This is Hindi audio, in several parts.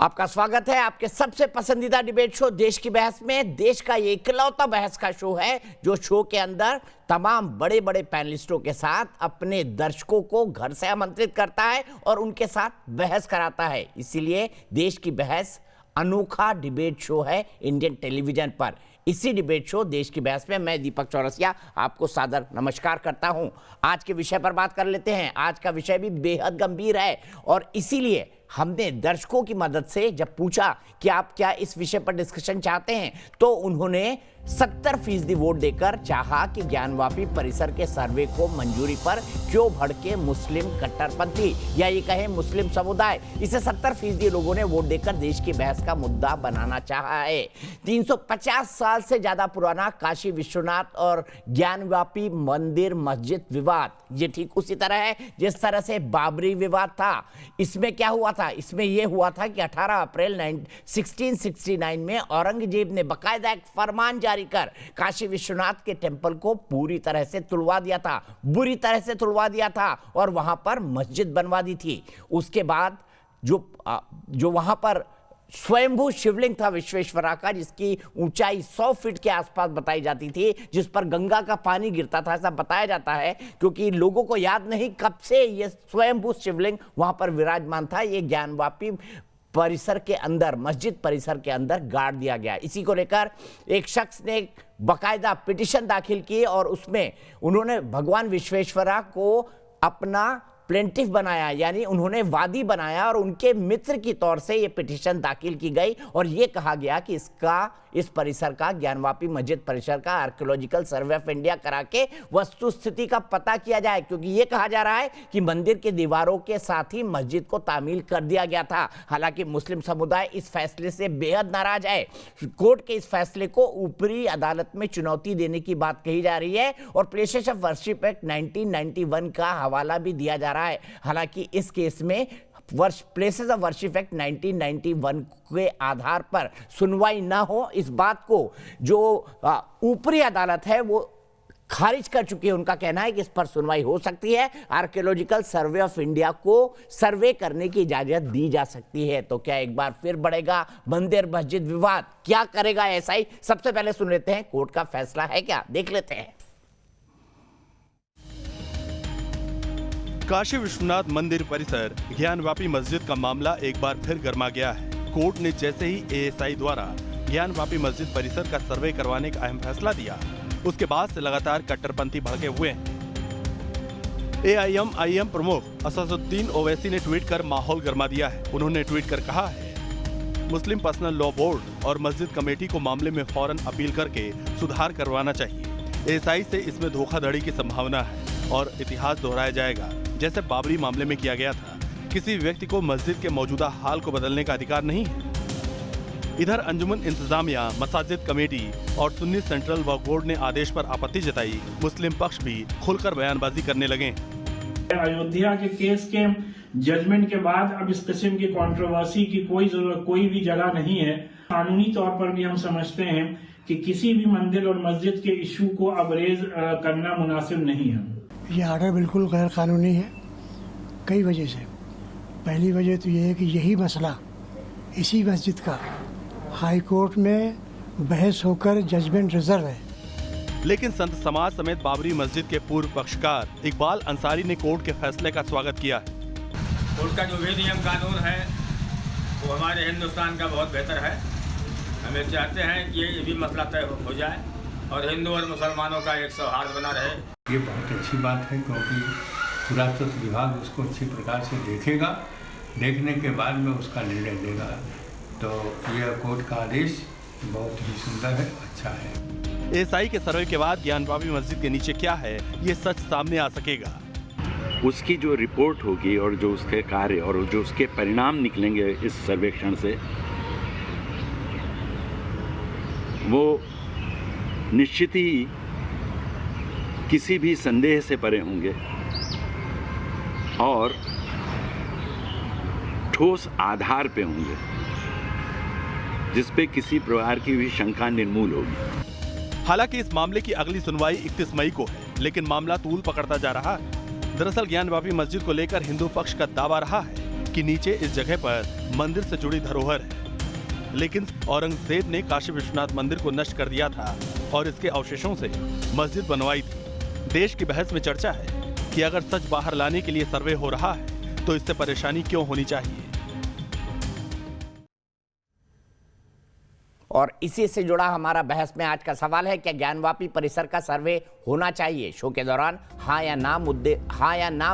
आपका स्वागत है आपके सबसे पसंदीदा डिबेट शो देश की बहस में। देश का ये इकलौता बहस का शो है जो शो के अंदर तमाम बड़े बड़े पैनलिस्टों के साथ अपने दर्शकों को घर से आमंत्रित करता है और उनके साथ बहस कराता है। इसीलिए देश की बहस अनोखा डिबेट शो है इंडियन टेलीविजन पर। इसी डिबेट शो देश की बहस में मैं दीपक चौरसिया आपको सादर नमस्कार करता हूं। आज के विषय पर बात कर लेते हैं। आज का विषय भी बेहद गंभीर है और इसीलिए हमने दर्शकों की मदद से जब पूछा कि आप क्या इस विषय पर डिस्कशन चाहते हैं तो उन्होंने 70% वोट देकर चाहा कि ज्ञानवापी परिसर के सर्वे को मंजूरी पर क्यों भड़के मुस्लिम कट्टरपंथी या ये कहें मुस्लिम समुदाय। इसे 70% लोगों ने वोट देकर देश की बहस का मुद्दा बनाना चाहा है। 350 साल से ज्यादा पुराना काशी विश्वनाथ और ज्ञानवापी मंदिर मस्जिद विवाद, ये ठीक उसी तरह है जिस तरह से बाबरी विवाद था। इसमें क्या हुआ था? इसमें यह हुआ था कि 18 अप्रैल 1669 में औरंगजेब ने बाकायदा एक फरमान जारी कर काशी विश्वनाथ के टेंपल को पूरी तरह से तुड़वा दिया था, बुरी तरह से तुड़वा दिया था और वहां पर मस्जिद बनवा दी थी। उसके बाद जो वहां पर स्वयंभू शिवलिंग था विश्वेश्वरा का, जिसकी ऊंचाई 100 फीट के आसपास बताई जाती थी, जिस पर गंगा का पानी गिरता था ऐसा बताया जाता है, क्योंकि लोगों को याद नहीं कब से ये स्वयंभू शिवलिंग वहां पर विराजमान था। ये ज्ञानवापी परिसर के अंदर, मस्जिद परिसर के अंदर गाड़ दिया गया। इसी को लेकर एक शख्स ने बाकायदा पिटीशन दाखिल की और उसमें उन्होंने भगवान विश्वेश्वरा को अपना प्लेंटिफ बनाया, यानी उन्होंने वादी बनाया और उनके मित्र की तौर से यह पिटीशन दाखिल की गई और यह कहा गया कि इस परिसर का, ज्ञानवापी मस्जिद परिसर का आर्कियोलॉजिकल सर्वे ऑफ इंडिया करा के वस्तु स्थिति का पता किया जाए, क्योंकि यह कहा जा रहा है कि मंदिर की दीवारों के साथ ही मस्जिद को तामील कर दिया गया था। हालांकि मुस्लिम समुदाय इस फैसले से बेहद नाराज है। कोर्ट के इस फैसले को ऊपरी अदालत में चुनौती देने की बात कही जा रही है और प्लेसेस ऑफ वर्शिप एक्ट 1991 का हवाला भी दिया जा रहा है। हालांकि इस केस में प्लेसेस ऑफ वर्शिप एक्ट 1991 के आधार पर सुनवाई ना हो, इस बात को जो ऊपरी अदालत है वो खारिज कर चुकी है। उनका कहना है कि इस पर सुनवाई हो सकती है, आर्कियोलॉजिकल सर्वे ऑफ इंडिया को सर्वे करने की इजाजत दी जा सकती है। तो क्या एक बार फिर बढ़ेगा मंदिर मस्जिद विवाद? क्या करेगा एसआई? सबसे पहले सुन लेते हैं कोर्ट का फैसला है क्या, देख लेते हैं। काशी विश्वनाथ मंदिर परिसर ज्ञानवापी मस्जिद का मामला एक बार फिर गर्मा गया है। कोर्ट ने जैसे ही एएसआई द्वारा ज्ञानवापी मस्जिद परिसर का सर्वे करवाने का अहम फैसला दिया, उसके बाद से लगातार कट्टरपंथी भड़के हुए हैं। एआईएम प्रमुख असदुद्दीन ओवैसी ने ट्वीट कर माहौल गर्मा दिया है। उन्होंने ट्वीट कर कहा है, मुस्लिम पर्सनल लॉ बोर्ड और मस्जिद कमेटी को मामले में फौरन अपील करके सुधार करवाना चाहिए। एएसआई से इसमें धोखाधड़ी की संभावना है और इतिहास दोहराया जाएगा जैसे बाबरी मामले में किया गया था। किसी व्यक्ति को मस्जिद के मौजूदा हाल को बदलने का अधिकार नहीं है। इधर अंजुमन इंतजामिया, मसाजिद कमेटी और सुन्नी सेंट्रल वक्फ बोर्ड ने आदेश पर आपत्ति जताई। मुस्लिम पक्ष भी खुलकर बयानबाजी करने लगे। अयोध्या के केस के जजमेंट के बाद अब इस किस्म की कंट्रोवर्सी की कोई भी जगह नहीं है। कानूनी तौर पर भी हम समझते हैं कि किसी भी मंदिर और मस्जिद के इशू को अब रेज करना मुनासिब नहीं है। ये आर्डर बिल्कुल गैर कानूनी है कई वजह से। पहली वजह तो ये है कि यही मसला इसी मस्जिद का हाई कोर्ट में बहस होकर जजमेंट रिजर्व है। लेकिन संत समाज समेत बाबरी मस्जिद के पूर्व पक्षकार इकबाल अंसारी ने कोर्ट के फैसले का स्वागत किया है। कोर्ट का जो भी नियम कानून है वो हमारे हिंदुस्तान का बहुत बेहतर है। हमें चाहते हैं कि ये भी मसला तय हो जाए और हिंदू और मुसलमानों का एक सौहार्द बना रहे। ये बहुत अच्छी बात है क्योंकि पुरातत्व विभाग उसको अच्छी प्रकार से देखेगा, देखने के बाद में उसका निर्णय देगा। तो यह कोर्ट का आदेश बहुत ही सुंदर है, अच्छा है। एएसआई के सर्वे के बाद ज्ञानवापी मस्जिद के नीचे क्या है ये सच सामने आ सकेगा। उसकी जो रिपोर्ट होगी और जो उसके कार्य और जो उसके परिणाम निकलेंगे इस सर्वेक्षण से, वो निश्चित ही किसी भी संदेह से परे होंगे और ठोस आधार पे होंगे, जिस पे किसी प्रकार की भी शंका निर्मूल होगी। हालांकि इस मामले की अगली सुनवाई 31 मई को है, लेकिन मामला तूल पकड़ता जा रहा है। दरअसल ज्ञानवापी मस्जिद को लेकर हिंदू पक्ष का दावा रहा है कि नीचे इस जगह पर मंदिर से जुड़ी धरोहर है, लेकिन औरंगजेब ने काशी विश्वनाथ मंदिर को नष्ट कर दिया था और इसके अवशेषों से मस्जिद बनवाई थी। देश की बहस में चर्चा है कि अगर सच बाहर लाने के लिए सर्वे हो रहा है तो इससे परेशानी क्यों होनी चाहिए। और इसी से जुड़ा हमारा बहस में आज का सवाल है, क्या ज्ञानवापी परिसर का सर्वे होना चाहिए? शो के दौरान हाँ या ना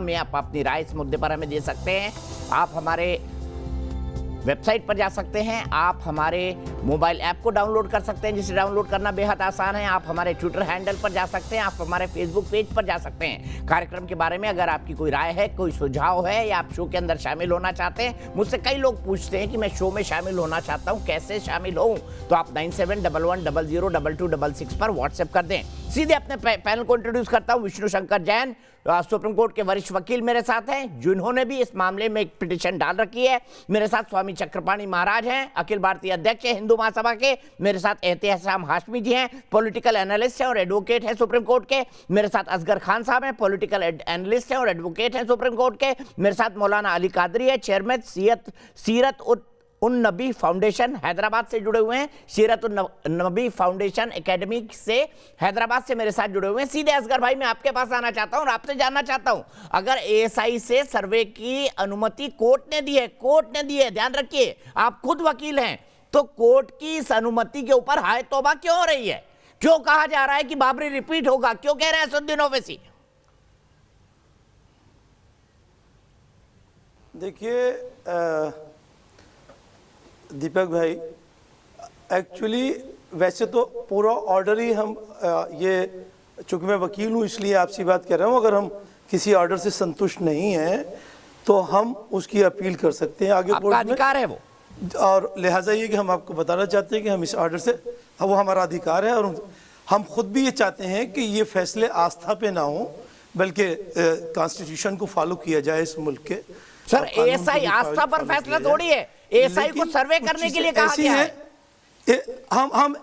में आप अपनी राय इस मुद्दे पर हमें दे सकते हैं। आप हमारे वेबसाइट पर जा सकते हैं, आप हमारे मोबाइल ऐप को डाउनलोड कर सकते हैं जिसे डाउनलोड करना बेहद आसान है। आप हमारे ट्विटर हैंडल पर जा सकते हैं, आप हमारे फेसबुक पेज पर जा सकते हैं। कार्यक्रम के बारे में अगर आपकी कोई राय है, कोई सुझाव है या आप शो के अंदर शामिल होना चाहते हैं, मुझसे कई लोग पूछते हैं कि मैं शो में शामिल होना चाहता हूं, कैसे शामिल होऊं? तो आप 9711002266 पर व्हाट्सएप कर दें। सीधे अपने पैनल को इंट्रोड्यूस करता हूं। विष्णु शंकर जैन सुप्रीम कोर्ट के वरिष्ठ वकील मेरे साथ हैं, जिन्होंने भी इस मामले में एक पिटीशन डाल रखी है। मेरे साथ स्वामी चक्रपाणी महाराज हैं, अखिल भारतीय अध्यक्ष है हिंदू महासभा के। मेरे साथ एहतियाम हाशमी जी हैं, पॉलिटिकल एनालिस्ट हैं और एडवोकेट हैं सुप्रीम कोर्ट के। मेरे साथ असगर खान साहब हैं, पॉलिटिकल एनालिस्ट हैं और एडवोकेट हैं सुप्रीम कोर्ट के। मेरे साथ मौलाना अली कादरी है, चेयरमैन सीरत उन नबी फाउंडेशन हैदराबाद से जुड़े हुए हैं। सीरत उन नबी फाउंडेशन एकेडमी से हैदराबाद से मेरे साथ जुड़े हुए हैं। सीधे असगर भाई, मैं आपके पास आना चाहता हूं और आपसे जानना चाहता हूं, अगर एएसआई से सर्वे की अनुमति कोर्ट ने दी है, ध्यान रखिए आप खुद वकील हैं, तो कोर्ट की इस अनुमति के ऊपर हाय तौबा क्यों हो रही है? क्यों कहा जा रहा है कि बाबरी रिपीट होगा? क्यों कह रहे हैं असदुद्दीन ओवैसी? देखिए दीपक भाई, एक्चुअली वैसे तो पूरा ऑर्डर ही हम ये, चूंकि मैं वकील हूँ इसलिए आपसे बात कर रहा हूँ, अगर हम किसी ऑर्डर से संतुष्ट नहीं हैं तो हम उसकी अपील कर सकते हैं आगे कोर्ट में, अधिकार है वो। और लिहाजा ये कि हम आपको बताना चाहते हैं कि हम इस ऑर्डर से, वो हमारा अधिकार है और हम खुद भी ये चाहते हैं कि ये फैसले आस्था पे ना हो बल्कि कॉन्स्टिट्यूशन को फॉलो किया जाए इस मुल्क के। सर एएसआई आस्था पर फैसला थोड़ी है, एएसआई को सर्वे करने के लिए कहा गया है। हम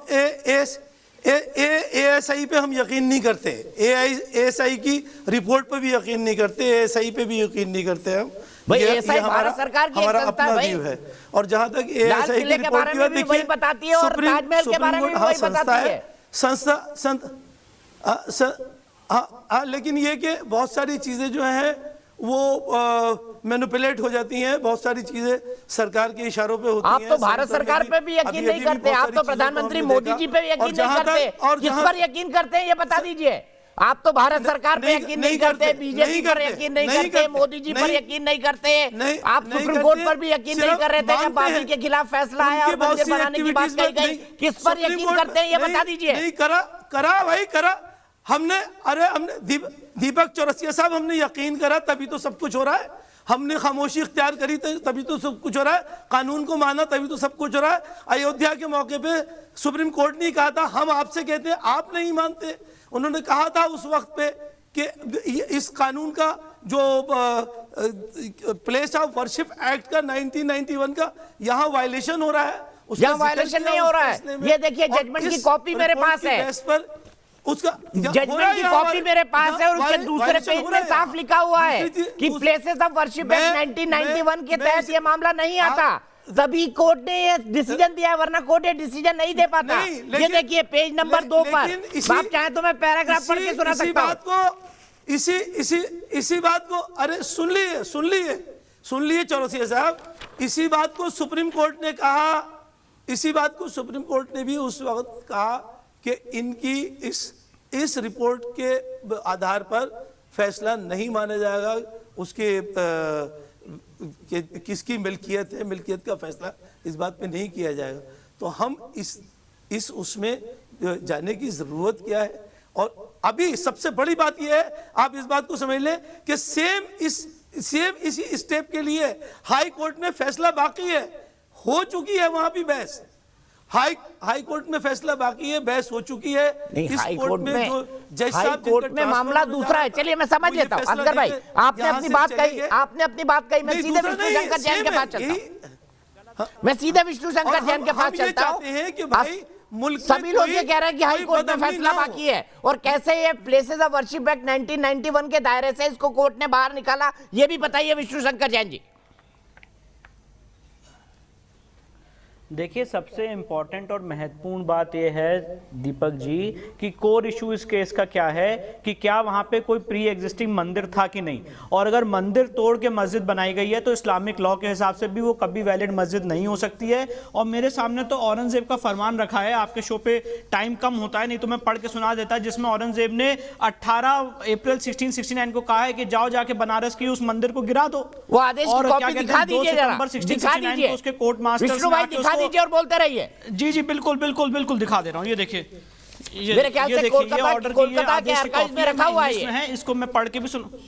एएसआई पे हम यकीन नहीं करते, एएसआई की रिपोर्ट पे भी यकीन नहीं करते, एएसआई पे भी यकीन नहीं करते हम। भाई एएसआई भारत सरकार की हमारा एक संस्था अपना है व्यू है, और जहां तक एएसआई की रिपोर्ट की बात देखिए, वही बताती है और ताजमहल के बारे में भी वही बताती है संस्था। लेकिन ये कि बहुत सारी चीजें जो हैं वो मैनिपुलेट हो जाती हैं, बहुत सारी चीजें सरकार के इशारों पे होती हैं। आप तो भारत सरकार पे भी यकीन नहीं करते, आप तो प्रधानमंत्री मोदी जी पे भी यकीन नहीं करते। किस पर यकीन करते हैं ये बता दीजिए? आप तो भारत सरकार पे यकीन नहीं करते, बीजेपी पर यकीन नहीं करते, मोदी जी पर यकीन नहीं करते, आप सुप्रीम कोर्ट पर भी यकीन नहीं कर रहे थे जब बाबरी के खिलाफ फैसला आया और मंदिर बनाने की बात कही गई। किस पर यकीन करते हैं ये बता दीजिए? नहीं करा भाई, हमने दीपक चौरसिया साहब, हमने यकीन करा तभी तो सब कुछ हो रहा है। हमने खामोशी इख्तियार करी तभी तो सब कुछ हो रहा है। कानून को माना तभी तो सब कुछ हो रहा है। अयोध्या के मौके पे सुप्रीम कोर्ट ने कहा था, हम आपसे कहते हैं आप नहीं मानते। उन्होंने कहा था उस वक्त पे कि इस कानून का जो प्लेस ऑफ वर्शिप एक्ट का 1991 का यहाँ वायलेशन हो रहा है। यहाँ वायलेशन नहीं हो रहा है। ये देखिए जजमेंट की कॉपी मेरे पास है, उसका जजमेंट की कॉपी मेरे पास है और उसके दूसरे पेज में साफ लिखा हुआ है कि प्लेसेस ऑफ वर्शिप एक्ट 1991 के तहत ये मामला नहीं आता। तभी कोर्ट ने ये डिसीजन दिया है, वरना कोर्ट ये डिसीजन नहीं दे पाता। ये देखिए पेज नंबर 2 पर, आप चाहे तो मैं पैराग्राफ पढ़ के सुना सकता हूं। इसी बात को अरे सुन लिए चौरसिया साहब, इसी बात को सुप्रीम कोर्ट ने कहा, इसी बात को सुप्रीम कोर्ट ने भी उस वक्त कहा कि इनकी इस रिपोर्ट के आधार पर फैसला नहीं माना जाएगा, उसके किसकी मिल्कियत है, मिल्कियत का फैसला इस बात पे नहीं किया जाएगा। तो हम इस उसमें जाने की जरूरत क्या है? और अभी सबसे बड़ी बात यह है, आप इस बात को समझ लें कि सेम इसी स्टेप के लिए हाई कोर्ट में फैसला बाकी है, हो चुकी है वहां भी बहस। हाई कोर्ट में फैसला बाकी है, बहस हो चुकी है। इस कोर्ट में जो जज साहब, हाई कोर्ट में मामला दूसरा है। चलिए मैं समझ लेता हूं। असगर भाई आपने अपनी बात कही, मैं सीधे विष्णु शंकर जैन के पास चलता हूं। मैं सीधे विष्णु शंकर जैन के पास चलता हूं। सभी लोग ये कह रहे हैं कि हाई कोर्ट में फैसला बाकी है, और कैसे ये प्लेसेस ऑफ वर्शिप एक्ट 1991 के दायरे से इसको कोर्ट ने बाहर निकाला, ये भी बताइए विष्णु शंकर जैन जी। देखिए, सबसे इम्पॉर्टेंट और महत्वपूर्ण बात यह है दीपक जी कि कोर इशू इस केस का क्या है कि क्या वहां पे कोई प्री एग्जिस्टिंग मंदिर था कि नहीं, और अगर मंदिर तोड़ के मस्जिद बनाई गई है तो इस्लामिक लॉ के हिसाब से भी वो कभी वैलिड मस्जिद नहीं हो सकती है। और मेरे सामने तो औरंगजेब का फरमान रखा है, आपके शो पे टाइम कम होता है नहीं तो मैं पढ़ के सुना देता, जिसमें औरंगजेब ने 18 अप्रैल 1669 को कहा है कि जाओ जाके बनारस की उस मंदिर को गिरा दो। वो आदेश की और कॉपी क्या कहते दिखा हैं, 2 दीजिए जरा, सितंबर दिखा 1669 दीजिए को उसके कोर्ट मास्टर्स विष्णु भाई, दिखा दीजिए और बोलते रहिए। जी जी बिल्कुल बिल्कुल बिल्कुल दिखा दे रहा हूँ। ये देखिए, मेरे ख्याल से कोलकाता के आर्काइव्स में रखा हुआ है, इसको मैं पढ़ के भी सुनो।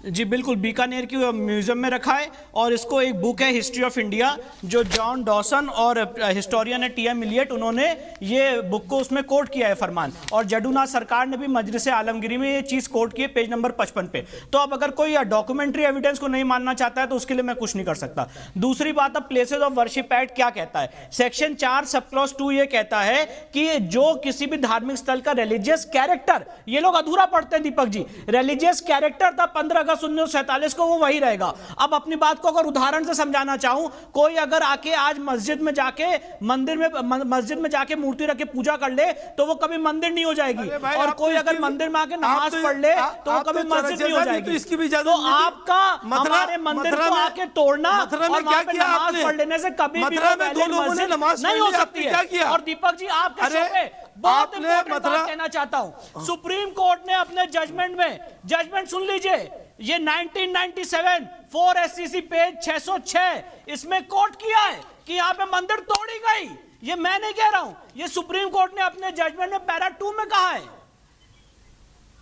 जी बिल्कुल, बीकानेर की म्यूजियम में रखा है, और इसको एक बुक है हिस्ट्री ऑफ इंडिया जो जॉन डॉसन और हिस्टोरियन है टी.एम. इलियट, उन्होंने ये बुक को उसमें कोट किया है फरमान, और जडूनाथ सरकार ने भी मजलिस आलमगीरी में ये चीज कोट की है पेज नंबर 55 पे। तो अब अगर कोई डॉक्यूमेंट्री एविडेंस को नहीं मानना चाहता है तो उसके लिए मैं कुछ नहीं कर सकता। दूसरी बात, अब प्लेसेस ऑफ वर्शिप एक्ट क्या कहता है, सेक्शन 4 सब क्लॉज 2 ये कहता है कि जो किसी भी धार्मिक स्थल का रिलीजियस कैरेक्टर, ये लोग अधूरा पढ़ते हैं दीपक जी, रिलीजियस कैरेक्टर था 15 अगस्त 1947 को, वो वही रहेगा। अब अपनी बात को अगर उदाहरण से समझाना चाहूं, कोई अगर आके आज मस्जिद में जाके मस्जिद में जाके मूर्ति रख के पूजा कर ले तो वो कभी मंदिर नहीं हो जाएगी, और कोई अगर मंदिर में आके नमाज पढ़ ले तो वो कभी मस्जिद नहीं हो जाएगी। तो आपका हमारे मंदिर को आके तोड़ना और वहां पे नमाज पढ़ लेने से कभी भी मस्जिद नहीं हो सकती है। और दीपक जी, आपके शो पे बहुत इंपॉर्टेंट बात कहना चाहता हूं, सुप्रीम कोर्ट ने अपने जजमेंट सुन लीजिए, ये 1997 4 SCC पेज 606, इसमें कोर्ट किया है कि यहां पे मंदिर तोड़ी गई। ये मैं नहीं कह रहा हूं, ये सुप्रीम कोर्ट ने अपने जजमेंट में पैरा 2 में कहा है।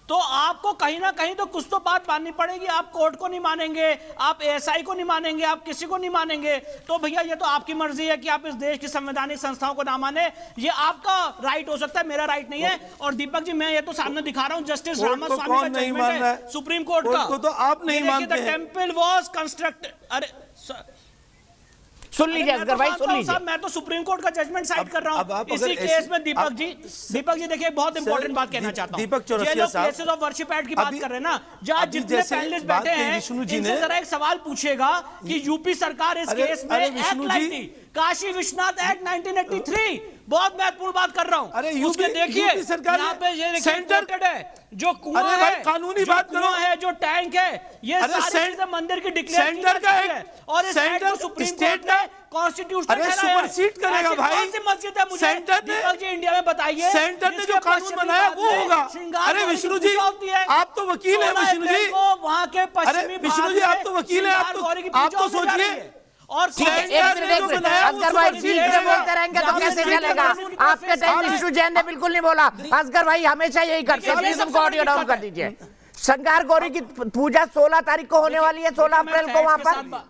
तो आपको कहीं ना कहीं तो कुछ तो बात माननी पड़ेगी। आप कोर्ट को नहीं मानेंगे, आप ASI को नहीं मानेंगे, आप किसी को नहीं मानेंगे, तो भैया ये तो आपकी मर्जी है कि आप इस देश की संवैधानिक संस्थाओं को ना माने, ये आपका राइट हो सकता है, मेरा राइट नहीं है। और दीपक जी, मैं ये तो सामने दिखा रहा हूं, जस्टिस रामास्वामी का जजमेंट है सुप्रीम कोर्ट का, तो आप नहीं मानते। टेम्पल वाज कंस्ट्रक्टेड, अरे सुन लीजिए असगर भाई, सुन लीजिए। मैं तो सुप्रीम कोर्ट का जजमेंट साइड कर रहा हूं इसी केस में। दीपक जी देखिए, बहुत इंपॉर्टेंट बात कहना चाहता हूं। दीपक चौरसिया साहब, प्लेसेस ऑफ वर्शिप एक्ट की बात कर रहे हैं ना, जहां जितने पैनलिस्ट बैठे हैं इनसे जरा एक सवाल पूछेगा कि यूपी सरकार इस केस में एक्ट लाई थी, काशी विश्वनाथ एक्ट 1983, बहुत महत्वपूर्ण बात कर रहा हूं। अरे यूपी देखिए सरकार यहाँ पे ये सेंटर है, जो कुआं है, कानूनी बात करो, है जो टैंक है, ये सारी चीजें मंदिर की डिक्लेयर सेंटर का है, और इस एक्ट को सुप्रीम कोर्ट ने कॉन्स्टिट्यूशनल सुपरसीड करेगा भाई। कौन सी मस्जिद है मुझे सेंटर ने, दीपक जी इंडिया में बताइए, सेंटर ने जो कानून बनाया वो होगा। अरे विष्णु जी, आप तो वकील हैं विष्णु जी, वहां के पश्चिमी विष्णु जी आप तो वकील हैं, आप तो सोचिए। और असगर भाई बोलते रहेंगे तो कैसे चलेगा? आपके टाइम विष्णु जैन ने बिल्कुल नहीं बोला। असगर भाई हमेशा यही करते हैं, प्लीज हमको ऑडियो डाउन कर दीजिए। श्रृंगार गौरी की पूजा 16 तारीख को होने वाली है, 16 अप्रैल को वहां पर।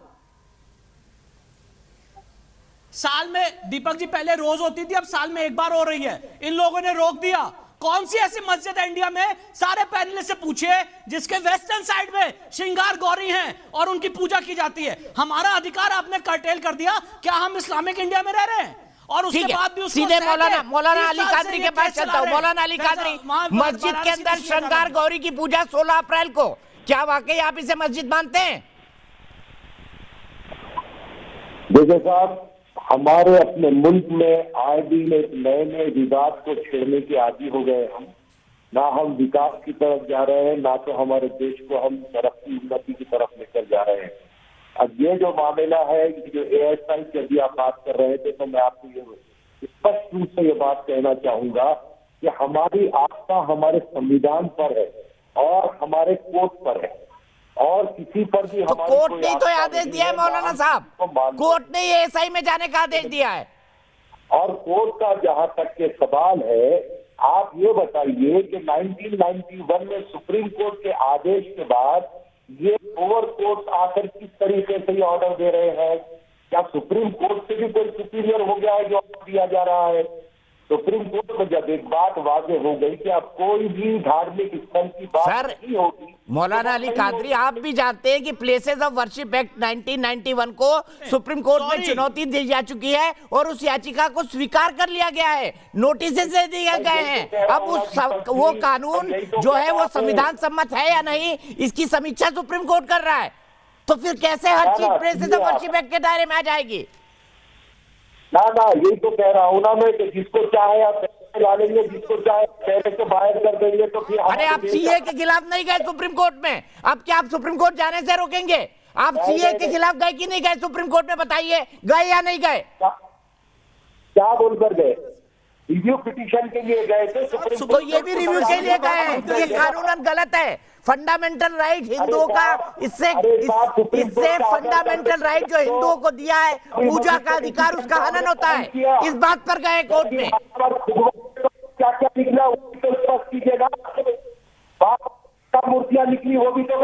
साल में दीपक जी पहले रोज होती थी, अब साल में एक बार हो रही है, इन लोगों ने रोक दिया। कौन सी ऐसी मस्जिद है इंडिया में, सारे पैनलिस्ट से पूछिए, जिसके वेस्टर्न साइड में श्रृंगार गौरी हैं और उनकी पूजा की जाती है? हमारा अधिकार आपने कर्टेल कर दिया। क्या हम इस्लामिक इंडिया में रह रहे हैं? और उसके बाद भी सीधे मौलाना अली कादरी के पास चलता हूं। मौलाना अली कादरी, मस्जिद के अंदर श्रृंगार गौरी की पूजा 16 अप्रैल को, क्या वाकई आप इसे मस्जिद मानते हैं? देखिए साहब, हमारे अपने मुल्क में आए दिन एक नए नए विवाद को छेड़ने के आदी हो गए हम। ना हम विकास की तरफ जा रहे हैं, ना तो हमारे देश को हम तरक्की उन्नति की तरफ लेकर जा रहे हैं। अब ये जो मामला है, जो ASI की अभी आप बात कर रहे थे, तो मैं आपको ये स्पष्ट रूप से ये बात कहना चाहूंगा कि हमारी आस्था हमारे संविधान पर है और हमारे कोर्ट पर है, और किसी पर भी तो कोर्ट ने तो आदेश दिया है मौलाना साहब, कोर्ट ने ASI में जाने का आदेश दिया है। और कोर्ट का जहां तक के सवाल है, आप ये बताइए कि 1991 में सुप्रीम कोर्ट के आदेश के बाद ये लोअर कोर्ट आकर किस तरीके से ये ऑर्डर दे रहे हैं? क्या सुप्रीम कोर्ट से भी कोई सुपीरियर हो गया है जो ऑर्डर दिया जा रहा है? सुप्रीम कोर्ट में जब एक बात वाजे हो गई कि अब कोई भी धार्मिक स्थल की बात नहीं होगी। मौलाना अली कादरी, आप भी जानते हैं कि प्लेसेस ऑफ वर्शिप एक्ट 1991 को सुप्रीम कोर्ट में चुनौती दी जा चुकी है और उस याचिका को स्वीकार कर लिया गया है, नोटिस दे दिए गए हैं। अब वो कानून जो है वो संविधान सम्मत है या नहीं, इसकी समीक्षा सुप्रीम कोर्ट कर रहा है। तो फिर कैसे हर चीज प्लेसेस ऑफ वर्शिप एक्ट के दायरे में आ जाएगी? ना यही तो कह रहा हूँ ना मैं कि जिसको चाहे आप ला लेंगे, जिसको चाहे पहले से बाहर कर देंगे, तो फिर अरे आप सीए के खिलाफ नहीं गए सुप्रीम कोर्ट में, अब क्या आप सुप्रीम कोर्ट जाने से रोकेंगे? आप सीए के खिलाफ गए कि नहीं गए सुप्रीम कोर्ट में, बताइए, गए या नहीं गए? क्या बोलकर गए? रिव्यू पिटीशन के लिए गए थे सुप्रीम कोर्ट। तो ये भी रिव्यू के लिए गए हैं, ये कानूनन गलत है। फंडामेंटल राइट हिंदुओं का, इससे फंडामेंटल राइट जो हिंदुओं को दिया है, पूजा का अधिकार, उसका हनन होता है। इस बात पर गए कोर्ट में। क्या क्या निकला वो भी तो स्पष्ट कीजिएगा। मूर्तियां निकली वो भी तो।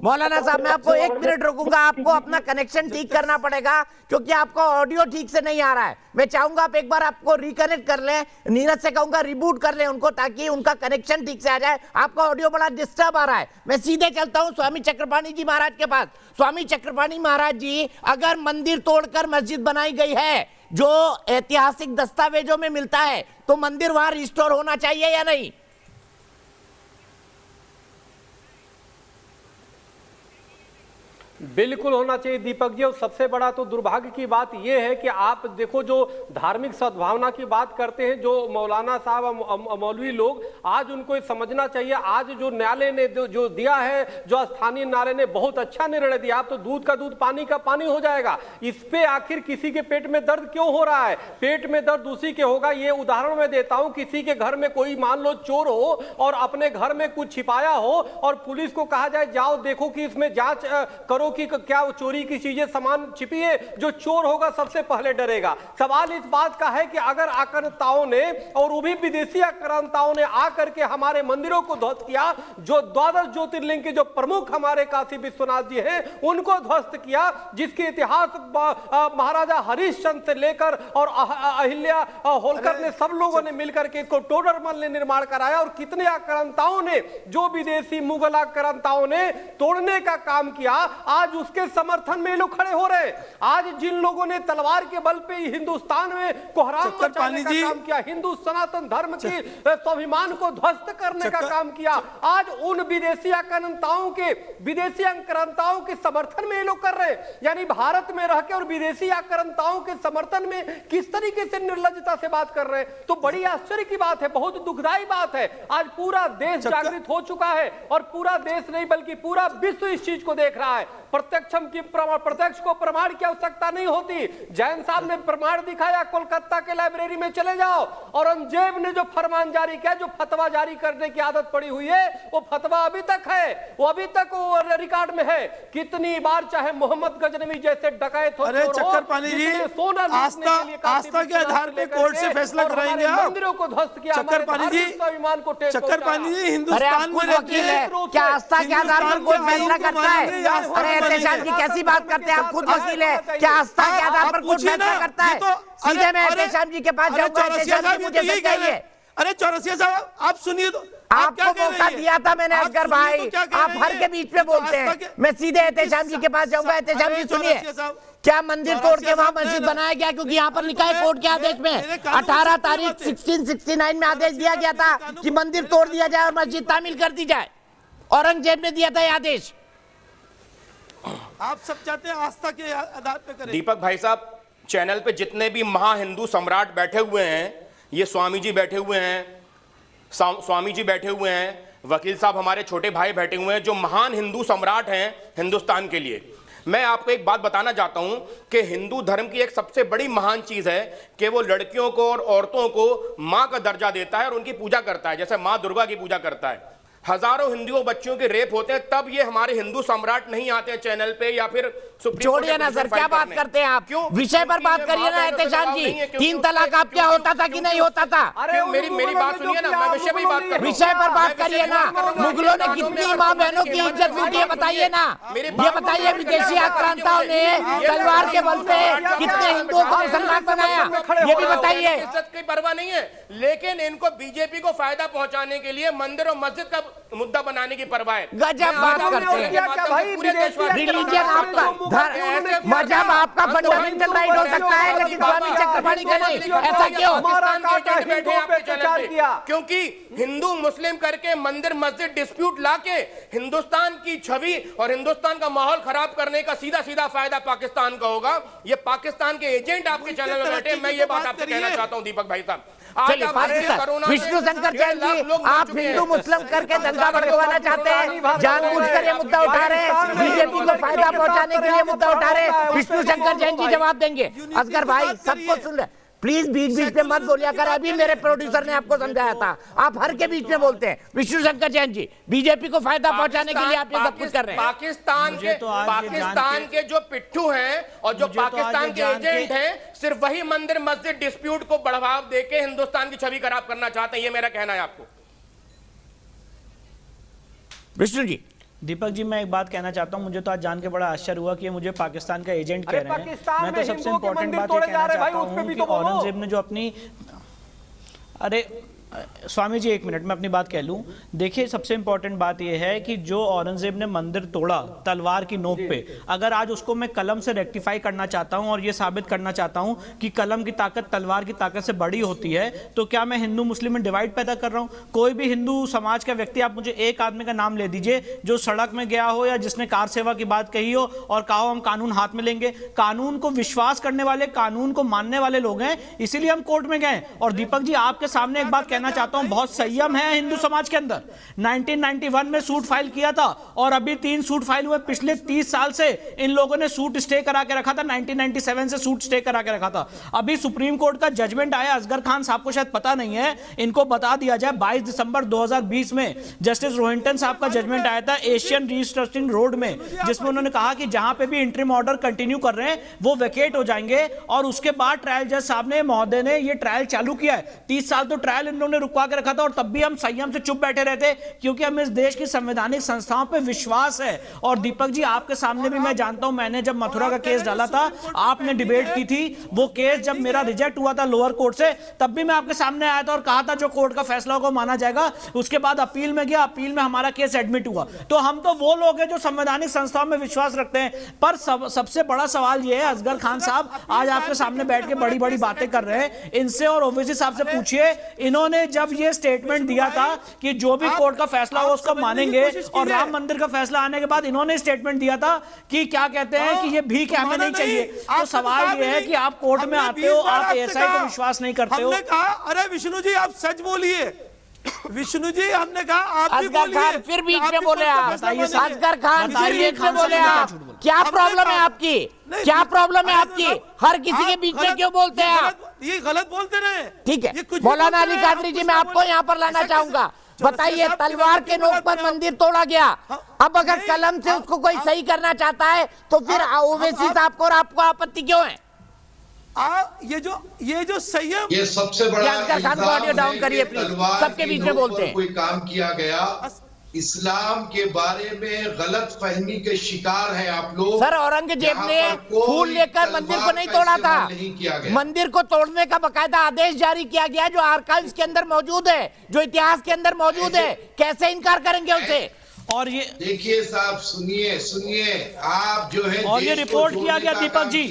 मौलाना साहब, मैं आपको 1 मिनट रोकूंगा, आपको अपना कनेक्शन ठीक करना पड़ेगा क्योंकि आपका ऑडियो ठीक से नहीं आ रहा है। मैं चाहूंगा आप एक बार आपको रिकनेक्ट कर लें, नीरज से कहूंगा रिबूट कर लें उनको, ताकि उनका कनेक्शन ठीक से आ जाए। आपका ऑडियो बड़ा डिस्टर्ब आ रहा है। मैं सीधे चलता हूं स्वामी चक्रपाणी जी महाराज के पास। स्वामी चक्रपाणी महाराज जी, अगर मंदिर तोड़कर मस्जिद बनाई गई है, जो ऐतिहासिक दस्तावेजों में मिलता है, तो मंदिर वहां रिस्टोर होना चाहिए या नहीं? बिल्कुल होना चाहिए दीपक जी। और सबसे बड़ा तो दुर्भाग्य की बात यह है कि आप देखो, जो धार्मिक सद्भावना की बात करते हैं जो मौलाना साहब मौलवी लोग, आज उनको समझना चाहिए। आज जो न्यायालय ने जो दिया है, जो स्थानीय न्यायालय ने बहुत अच्छा निर्णय दिया। आप तो दूध का दूध पानी का पानी हो जाएगा। इस पे आखिर किसी के पेट में दर्द क्यों हो रहा है? पेट में दर्द उसी के होगा। ये उदाहरण मैं देता हूं, किसी के घर में कोई मान लो चोर हो और अपने घर में कुछ छिपाया हो और पुलिस को कहा जाए जाओ देखो कि इसमें जांच करो कि क्या चोरी की चीजें सामान छिपी है, जो चोर होगा सबसे पहले डरेगा। सवाल इस बात का है कि अगर आक्रांताओं ने, और वो भी विदेशी आक्रांताओं ने आकर के हमारे मंदिरों को ध्वस्त किया, जो 12 ज्योतिर्लिंग के जो प्रमुख हमारे काशी विश्वनाथ जी हैं उनको ध्वस्त किया, जिसके इतिहास महाराजा हरिश्चंद्र से लेकर और अहिल्या होलकर ने सब लोगों ने मिलकर के इसको टोडरमल ने निर्माण कराया। और कितने आक्रांताओं ने, जो विदेशी मुगल आक्रांताओं ने तोड़ने का काम किया, आज उसके समर्थन में लोग खड़े हो रहे। आज जिन लोगों ने तलवार के बल पे हिंदुस्तान में कोहराम मचाने का काम किया, हिंदू सनातन धर्म के स्वाभिमान को ध्वस्त करने का काम किया, आज उन विदेशी आक्रांताओं के समर्थन में ये लोग कर रहे हैं। यानी भारत में रह के और विदेशी आक्रांताओं के समर्थन में किस तरीके से निर्लज्जता से बात कर रहे हैं, तो बड़ी आश्चर्य की बात है, बहुत दुखदायी बात है। आज पूरा देश जागृत हो चुका है और पूरा देश नहीं बल्कि पूरा विश्व इस चीज को देख रहा है। प्रत्यक्ष को प्रमाण की आवश्यकता नहीं होती। जैन साहब ने प्रमाण दिखाया, कोलकाता के लाइब्रेरी में चले जाओ। औरंगजेब ने जो फरमान जारी किया, जो फतवा जारी करने की आदत पड़ी हुई है, वो फतवा अभी तक है, वो अभी तक वो रिकॉर्ड में है। कितनी बार चाहे मोहम्मद गजनवी जैसे डकैत हो, अरे चक्रपाणी जी, आस्था के आधार पे कोर्ट से फैसला कराएंगे आप? मंदिरों को ध्वस्त किया, चक्रपाणी जी, हिंदुस्तान में वकील है, क्या आस्था के आधार पर कोई फैसला करता है? अरे एहतेशाम जी कैसी बात करते हैं आप, खुद वकील है, क्या आस्था के आधार पर कोई फैसला करता है? सीधे मैं एहतेशाम जी के पास जाऊंगा, एहतेशाम जी मुझे बताइए। अरे चौरसिया साहब, आप सुनिए तो, आपको मौका दिया था मैंने असगर भाई, आप हर के बीच में बोलते हैं। मैं सीधे एहतेशाम जी के पास जाऊंगा। एहतेशाम जी सुनिए, क्या मंदिर तोड़ के वहां मस्जिद बनाया गया? क्योंकि यहाँ पर लिखा है कोर्ट के आदेश में 18 तारीख 1669 में आदेश दिया गया था कि मंदिर तोड़ दिया जाए और मस्जिद तामील कर दी जाए। औरंगजेब ने दिया था यह आदेश। आप सब चाहते हैं आस्था के आधार पे करें। दीपक भाई साहब, चैनल पे जितने भी महा हिंदू सम्राट बैठे हुए हैं, ये स्वामी जी बैठे हुए हैं, स्वामी जी बैठे हुए हैं, वकील साहब हमारे छोटे भाई बैठे हुए हैं, जो महान हिंदू सम्राट हैं हिंदुस्तान के लिए। मैं आपको एक बात बताना चाहता हूं कि हिंदू धर्म की एक सबसे बड़ी महान चीज है कि वो लड़कियों को और औरतों को मां का दर्जा देता है और उनकी पूजा करता है, जैसे मां दुर्गा की पूजा करता है। हजारों हिंदुओं बच्चियों के रेप होते हैं, तब ये हमारे हिंदू सम्राट नहीं आते हैं चैनल पे या फिर छोड़िए ना सर, क्या बात करते हैं आप? क्यों विषय पर बात करिए ना एहतेशाम जी। 3 तलाक आप क्या होता था कि नहीं होता था? अरे मेरी बात सुनिए ना, मैं विषय पर बात कर रहा हूं। विषय पर बात करिए ना। मुगलों ने कितनी माँ बहनों की इज्जत लूटी है बताइए ना। ये बताइए, विदेशी आक्रांताओं ने तलवार के बल पे कितने हिंदुओं को मुसलमान बनाया, ये भी बताइए। इज्जत की परवाह नहीं है, लेकिन इनको बीजेपी को फायदा पहुंचाने के लिए मंदिर और मस्जिद का मुद्दा बनाने की परवाह है। गजब बात करते हैं। रिलीजन आपका, मजहब आपका फंडामेंटल राइट हो सकता है, लेकिन स्वामी चक्रपाणी का नहीं। ऐसा क्यों? क्योंकि हिंदू मुस्लिम करके मंदिर मस्जिद डिस्प्यूट लाके हिंदुस्तान की छवि और हिंदुस्तान का माहौल खराब करने का सीधा सीधा फायदा पाकिस्तान का होगा। ये पाकिस्तान के एजेंट आपके चैनल में बैठे। मैं ये बात आपसे कहना चाहता हूं दीपक भाई साहब, चलिए विष्णु शंकर जैन जी, आप हिंदू मुस्लिम करके दंगा भड़कवाना चाहते हैं, जानबूझकर ये मुद्दा उठा रहे हैं, बीजेपी को फायदा पहुंचाने के लिए मुद्दा उठा रहे हैं। विष्णु शंकर जैन जी जवाब देंगे। असगर भाई सबको सुन रहे, प्लीज बीच बीच में मत बोलिया कर। अभी मेरे प्रोड्यूसर ने आपको समझाया था, आप हर के बीच में बोलते हैं। विष्णु शंकर जैन जी, बीजेपी को फायदा पहुंचाने के लिए आप ये सब कुछ कर रहे हैं। पाकिस्तान के जो पिट्ठू हैं और जो पाकिस्तान के एजेंट हैं, सिर्फ वही मंदिर मस्जिद डिस्प्यूट को बढ़ावा देके हिंदुस्तान की छवि खराब करना चाहते हैं। ये मेरा कहना है आपको। विष्णु जी, दीपक जी, मैं एक बात कहना चाहता हूं, मुझे तो आज जान के बड़ा आश्चर्य हुआ कि ये मुझे पाकिस्तान का एजेंट कह रहे हैं। मैं तो सबसे इंपॉर्टेंट बात ये कहना चाहता हूं कि औरंगजेब ने जो अपनी, अरे स्वामी जी एक मिनट मैं अपनी बात कह लूं। देखिए सबसे इंपॉर्टेंट बात यह है कि जो औरंगजेब ने मंदिर तोड़ा तलवार की नोक पे, अगर आज उसको मैं कलम से रेक्टिफाई करना चाहता हूं और ये साबित करना चाहता हूं कि कलम की ताकत तलवार की ताकत से बड़ी होती है, तो क्या मैं हिंदू मुस्लिम में डिवाइड पैदा कर रहा हूं? कोई भी हिंदू समाज का व्यक्ति, आप मुझे एक आदमी का नाम ले दीजिए जो सड़क में गया हो या जिसने कार सेवा की बात कही हो और कहा हो हम कानून हाथ में लेंगे। कानून को विश्वास करने वाले, कानून को मानने वाले लोग हैं, इसीलिए हम कोर्ट में गए। और दीपक जी आपके सामने एक बात कहना चाहता हूं, बहुत संयम है हिंदू समाज के अंदर। 1991 में सूट फाइल किया था और अभी 3 सूट फाइल हुए। पिछले 30 साल से इन लोगों ने सूट स्टे करा के रखा था, 1997 से सूट स्टे करा के रखा था। अभी सुप्रीम कोर्ट का जजमेंट आया, असगर खान साहब को शायद पता नहीं है, इनको बता दिया जाए। 22 दिसंबर 2020 में जस्टिस रोहिंटन साहब का जजमेंट आया था एशियन रिस्ट्रक्चरिंग रोड में, जिसमें उन्होंने कहा कि जहां पे भी इंटरिम ऑर्डर कंटिन्यू कर रहे हैं वो वेकेट हो जाएंगे। और उसके बाद ट्रायल जज साहब ने, महोदय ने ये ट्रायल चालू किया है। 30 साल तो ट्रायल इन लोगों ने रुकवा के रखा था और तब भी हम संयम से चुप बैठे रहते, क्योंकि हमें इस देश की संवैधानिक संस्थाओं पे विश्वास है। और दीपक जी आपके सामने भी मैं जानता हूं, मैंने जब मथुरा का केस डाला था, आपने डिबेट की थी, वो केस जब मेरा रिजेक्ट हुआ था लोअर कोर्ट से, तब भी मैं आपके सामने आया था और कहा था जो कोर्ट का फैसला होगा माना जाएगा। उसके बाद अपील में गया, अपील में हमारा केस एडमिट हुआ। तो हम तो वो लोग हैं जो संवैधानिक संस्थाओं में विश्वास रखते हैं। पर सबसे बड़ा सवाल यह है, असगर खान साहब आज आपके सामने बैठ के बड़ी बड़ी बातें कर रहे हैं, इनसे और ओवैसी साहब से पूछिए, इन्होंने जब ये स्टेटमेंट दिया था कि जो भी कोर्ट का फैसला हो उसको मानेंगे, और राम मंदिर का फैसला आने के बाद इन्होंने स्टेटमेंट दिया था कि क्या कहते हैं कि ये भीख हमें नहीं चाहिए। तो सवाल ये है कि आप कोर्ट में आते हो, आप एएसआई को विश्वास नहीं करते हो। हमने कहा अरे विष्णु जी आप सच बोलिए, विष्णु जी हमने कहा आप भी बोलिए, फिर बीच में बोले आप। असगर खान फिर बीच में बोले आप। क्या प्रॉब्लम है आपकी? क्या प्रॉब्लम है आपकी? हर किसी के बीच में क्यों बोलते हैं आप? ये गलत बोलते रहे। ठीक है मौलाना अली कादरी जी, मैं आपको यहाँ पर लाना चाहूंगा। बताइए, तलवार के नोक पर मंदिर तोड़ा गया, अब अगर कलम से उसको कोई सही करना चाहता है तो फिर ओवैसी साहब को और आपको आपत्ति क्यों है? ये जो संयम, ये सबसे बड़ा ऑडियो डाउन करिए प्लीज, सबके बीच में बोलते हैं। कोई काम किया गया, इस्लाम के बारे में गलत फहमी के शिकार हैं आप लोग। सर औरंगजेब ने फूल लेकर मंदिर को नहीं तोड़ा था, मंदिर को तोड़ने का बकायदा आदेश जारी किया गया जो आर्काइव्स के अंदर मौजूद है, जो इतिहास के अंदर मौजूद है। कैसे इनकार करेंगे उसे? और ये देखिए साहब, सुनिए आप जो है, और ये रिपोर्ट किया गया दीपक जी,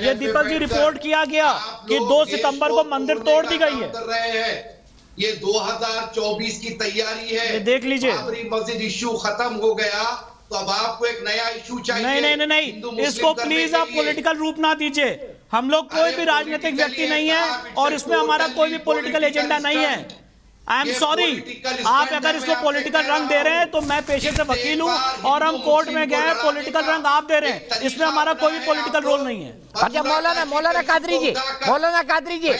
ये दीपक जी रिपोर्ट किया गया कि 2 सितंबर को मंदिर तोड़ दी गई है। ये 2024 की तैयारी है, देख लीजिए। बाबरी मस्जिद इश्यू खत्म हो गया तो अब आपको एक नया इश्यू चाहिए। नहीं, इसको प्लीज आप पॉलिटिकल रूप ना दीजिए। हम लोग कोई भी राजनीतिक व्यक्ति नहीं है और इसमें हमारा कोई भी पॉलिटिकल एजेंडा नहीं है। आई एम सॉरी, आप अगर इसको पॉलिटिकल रंग दे रहे हैं तो मैं पेशे से वकील हूं और हम कोर्ट में गए, पॉलिटिकल रंग आप दे रहे हैं, इसमें हमारा कोई भी पॉलिटिकल रोल नहीं है। अच्छा मौलाना कादरी जी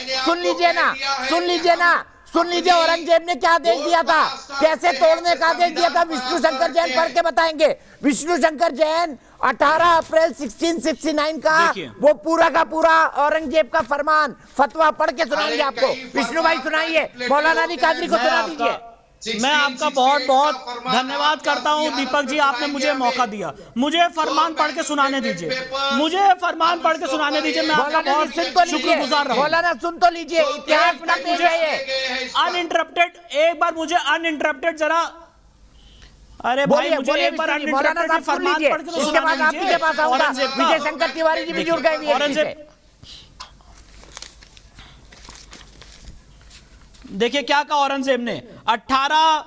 सुन लीजिए औरंगजेब ने क्या आदेश दिया था, कैसे तोड़ने का आदेश दिया था, विष्णु शंकर जैन पढ़ के बताएंगे। विष्णु शंकर जैन 18 अप्रैल 1669 का वो पूरा का पूरा औरंगजेब का फरमान फतवा पढ़ के सुनाएंगे आपको। विष्णु भाई सुनाइए, मौलाना अली कादरी को सुना दीजिए। मैं आपका बहुत बहुत धन्यवाद करता हूं दीपक जी, आपने मुझे मौका दिया। मुझे फरमान पढ़ के सुनाने दीजिए, मैं आपका बहुत शुक्रगुजार रहूंगा। मौलाना सुन तो लीजिए, इतिहास का मुझे अनइंटरप्टेड, एक बार मुझे अनइंटरप्टेड जरा अरे भाई बोलिए मुझे बोलिए एक बार विष्णु जी, मौलाना अनइंटरप्टेड साहब सुन फरमान लीजिए, पढ़ के तो इसके सुना बाद आपके दीजिए। पास आऊंगा। औरंगजेब का- विजय शंकर तिवारी जी भी जुड़ गए वीआईपी औरंगजेब से। देखिए क्या कहा औरंगजेब ने, 18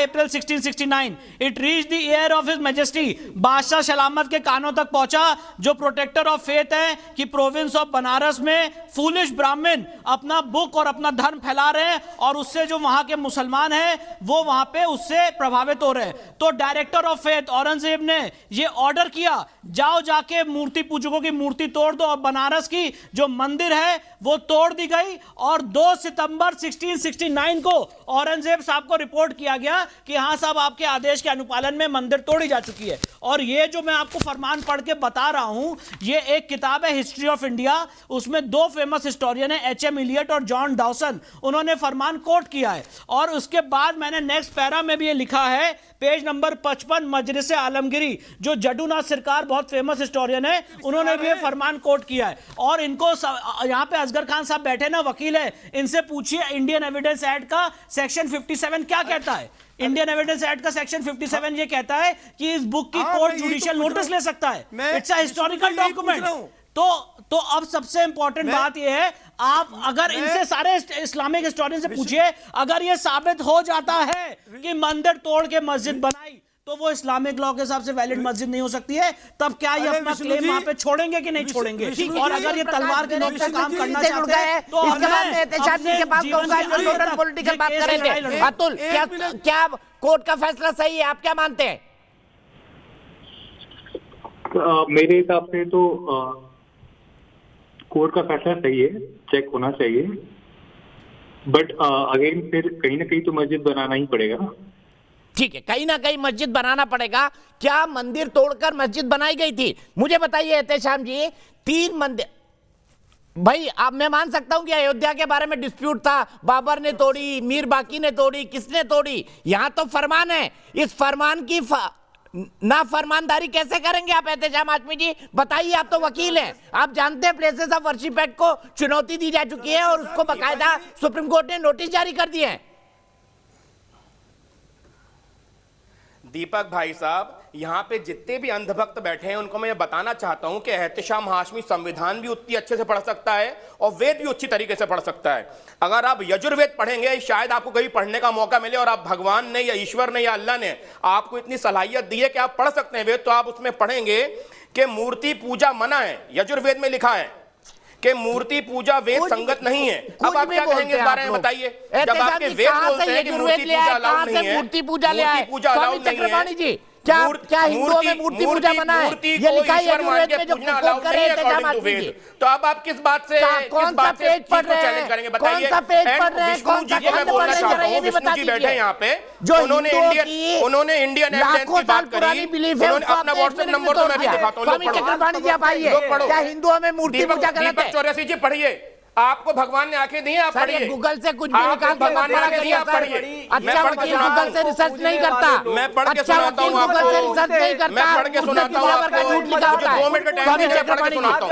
अप्रैल 1669 it reach the year of his majesty, बादशाह सलामत के कानों तक पहुंचा जो प्रोटेक्टर ऑफ फेथ है कि प्रोविंस ऑफ बनारस में फूलिश ब्राह्मण अपना बुक और अपना धर्म फैला रहे हैं और उससे जो वहां के मुसलमान हैं वो वहां पे उससे प्रभावित हो रहे हैं। तो डायरेक्टर ऑफ फेथ औरंगजेब ने ये ऑर्डर किया, जाओ जाके मूर्ति पूजकों की मूर्ति तोड़ दो, और बनारस की जो मंदिर है वो तोड़ दी गई। और 2 सितंबर 1669 को औरंगजेब साहब को रिपोर्ट किया गया कि हाँ साहब आपके आदेश के अनुपालन में मंदिर तोड़ी जा चुकी है। और ये जो मैं आपको फरमान पढ़ के बता रहा हूं, ये एक किताब है हिस्ट्री ऑफ इंडिया, उसमें 2 फेमस हिस्टोरियन है एच.एम. इलियट और जॉन डॉसन, उन्होंने फरमान कोट किया है। और उसके बाद मैंने नेक्स्ट पैरा में भी ये लिखा है, पेज नंबर 55, मजलिस आलमगिरी, जो जडूनाथ सरकार बहुत फेमस हिस्टोरियन है, उन्होंने भी ये फरमान कोट किया है। और इनको यहां पे असगर खान साहब बैठे ना, वकील है, इनसे पूछिए इंडियन एविडेंस एक्ट का सेक्शन 57 क्या कहता है। इंडियन एविडेंस एक्ट का सेक्शन 57 ये कहता है कि इस बुक की कोर्ट जुडिशियल नोटिस ले सकता है, इट्स अ हिस्टोरिकल डॉक्यूमेंट। तो अब सबसे इंपॉर्टेंट बात यह है, आप अगर इनसे सारे इस्लामिक हिस्टोरियन से पूछिए, अगर यह साबित हो जाता है कि मंदिर तोड़ के मस्जिद बनाई तो वो इस्लामिक लॉ के हिसाब से वैलिड मस्जिद नहीं हो सकती है, तब क्या ये अपना क्लेम वहां पे छोड़ेंगे कि नहीं छोड़ेंगे? और अगर ये तलवार के नोक पे काम करना चाहते हैं तो इसके बाद में एहतजाज के पास कहूंगा जो टोटल पॉलिटिकल बात कर रहे थे। अतुल, क्या कोर्ट का फैसला सही है, आप क्या मानते हैं? मेरे हिसाब से तो कोर्ट का फैसला सही है, चेक होना चाहिए, बट अगेन फिर कहीं ना कहीं तो मस्जिद बनाना ही पड़ेगा। ठीक है, कहीं ना कहीं मस्जिद बनाना पड़ेगा। क्या मंदिर तोड़कर मस्जिद बनाई गई थी? मुझे बताइए एहतेशाम जी, 3 मंदिर, भाई आप, मैं मान सकता हूं कि अयोध्या के बारे में डिस्प्यूट था, बाबर ने तोड़ी, मीर बाकी ने तोड़ी, किसने तोड़ी? यहां तो फरमान है, इस फरमान की ना फरमानदारी कैसे करेंगे आप एहतेशाम हाशमी जी? बताइए, आप तो वकील हैं, आप जानते हैं प्लेसेस ऑफ वर्शिप एक्ट को चुनौती दी जा चुकी है और उसको बाकायदा सुप्रीम कोर्ट ने नोटिस जारी कर दिए हैं। दीपक भाई साहब, यहाँ पे जितने भी अंधभक्त बैठे हैं उनको मैं ये बताना चाहता हूँ कि एहतेशाम हाशमी संविधान भी उतनी अच्छे से पढ़ सकता है और वेद भी अच्छी तरीके से पढ़ सकता है। अगर आप यजुर्वेद पढ़ेंगे, शायद आपको कहीं पढ़ने का मौका मिले और आप भगवान ने या ईश्वर ने या अल्लाह ने आपको इतनी सलाहियत दी है कि आप पढ़ सकते हैं वेद, तो आप उसमें पढ़ेंगे कि मूर्ति पूजा मना है। यजुर्वेद में लिखा है कि मूर्ति पूजा वेद संगत नहीं है। अब आप क्या कहेंगे इस बारे में बताइए? जब आपके वेद बोलते हैं कि मूर्ति पूजा अलाउड नहीं है, मूर्ति पूजा ले आए स्वामी चक्रपाणी जी, क्या हिंदुओं में मूर्ति पूजा मना है? ये लिखा है यजुर्वेद में जो कोट कर रहे हैं एहतेशाम हाशमी जी। तो अब आप किस बात से कौन सा पेज पढ़ रहे हैं? करेंगे कौन बताइए। सा पेज पढ़ रहे हैं? कौन सा खंड पढ़ रहे हैं? ये भी बता दीजिए। बैठे यहाँ पे, जो उन्होंने इंडियन एविडेंस की बात करी, उन्होंने अपना व्हाट्सएप नंबर तो मैं भी दिखाता हूँ। स्वामी चक्रपाणी जी आप आइए, क्या हिंदुओं में मूर्ति पूजा गलत है? दीपक चौरसी जी पढ़िए, आपको भगवान ने आंखें दी हैं, आप पढ़िए। गूगल से कुछ भी निकाल के भगवान ने आंखें दी हैं, आप पढ़िए। अच्छा वकील गूगल से रिसर्च नहीं करता, मैं पढ़ के अच्छा सुनाता वकील हूँ गूगल से आपको, रिसर्च नहीं करता, मैं पढ़ के सुनाता हूँ आपको। झूठ लिखा होता है। 2 मिनट का टाइम दीजिए, मैं पढ़ के सुनाता हूँ।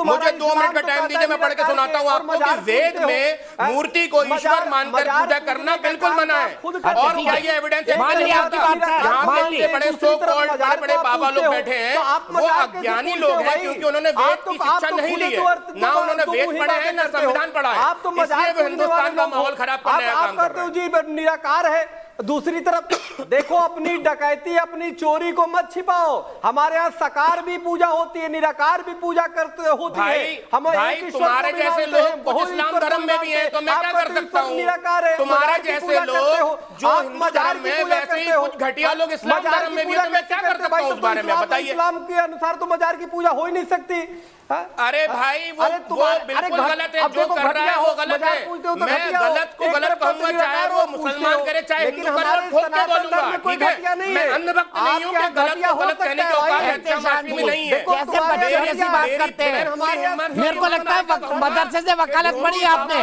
मुझे 2 मिनट का टाइम दीजिए, मैं पढ़ के सुनाता हूँ आपको कि वेद में मूर्ति को ईश्वर मानकर पूजा करना बिल्कुल मना है। और क्या ये एविडेंस है? यहाँ पे बड़े सो कॉल्ड बड़े बाबा लोग बैठे हैं, वो अज्ञानी लोग हैं क्योंकि उन्होंने वेद की शिक्षा नहीं ली है, ना उन्होंने वेद पढ़े हैं ना संविधान पढ़ा है। आप तो मजाक इसलिए हिंदुस्तान का माहौल खराब करने का काम कर रहे हैं। जी निराकार है। दूसरी तरफ देखो, अपनी डकैती अपनी चोरी को मत छिपाओ। हमारे यहाँ सकार भी पूजा होती है, निराकार भी पूजा करते होती है। हम भाई तुम्हारे जैसे लोग बहुत इस्लाम धर्म में भी हैं, तो मैं क्या कर सकता हूँ? तुम्हारे जैसे लोग जो हिंदू धर्म में, वैसे ही कुछ घटिया लोग इस्लाम धर्म में भी हैं, तो मैं क्या कर सकता हूँ उस बारे में बताइए? इस्लाम के अनुसार तो मजार की पूजा हो ही नहीं सकती। अरे भाई वो बिल्कुल गलत है, जो कर रहा है वो गलत है। मैं गलत को गलत कहूंगा, चाहे वो मुसलमान करे चाहे हिंदू करे, ठोक के बोलूंगा, ठीक है? मैं अंधभक्त नहीं हूं कि गलत को गलत कहने के औकात एहतेशाम हाशमी में नहीं है। कैसे बच्चे जैसी बात करते हैं? मेरे को लगता है मदरसे से वकालत पढ़ी आपने,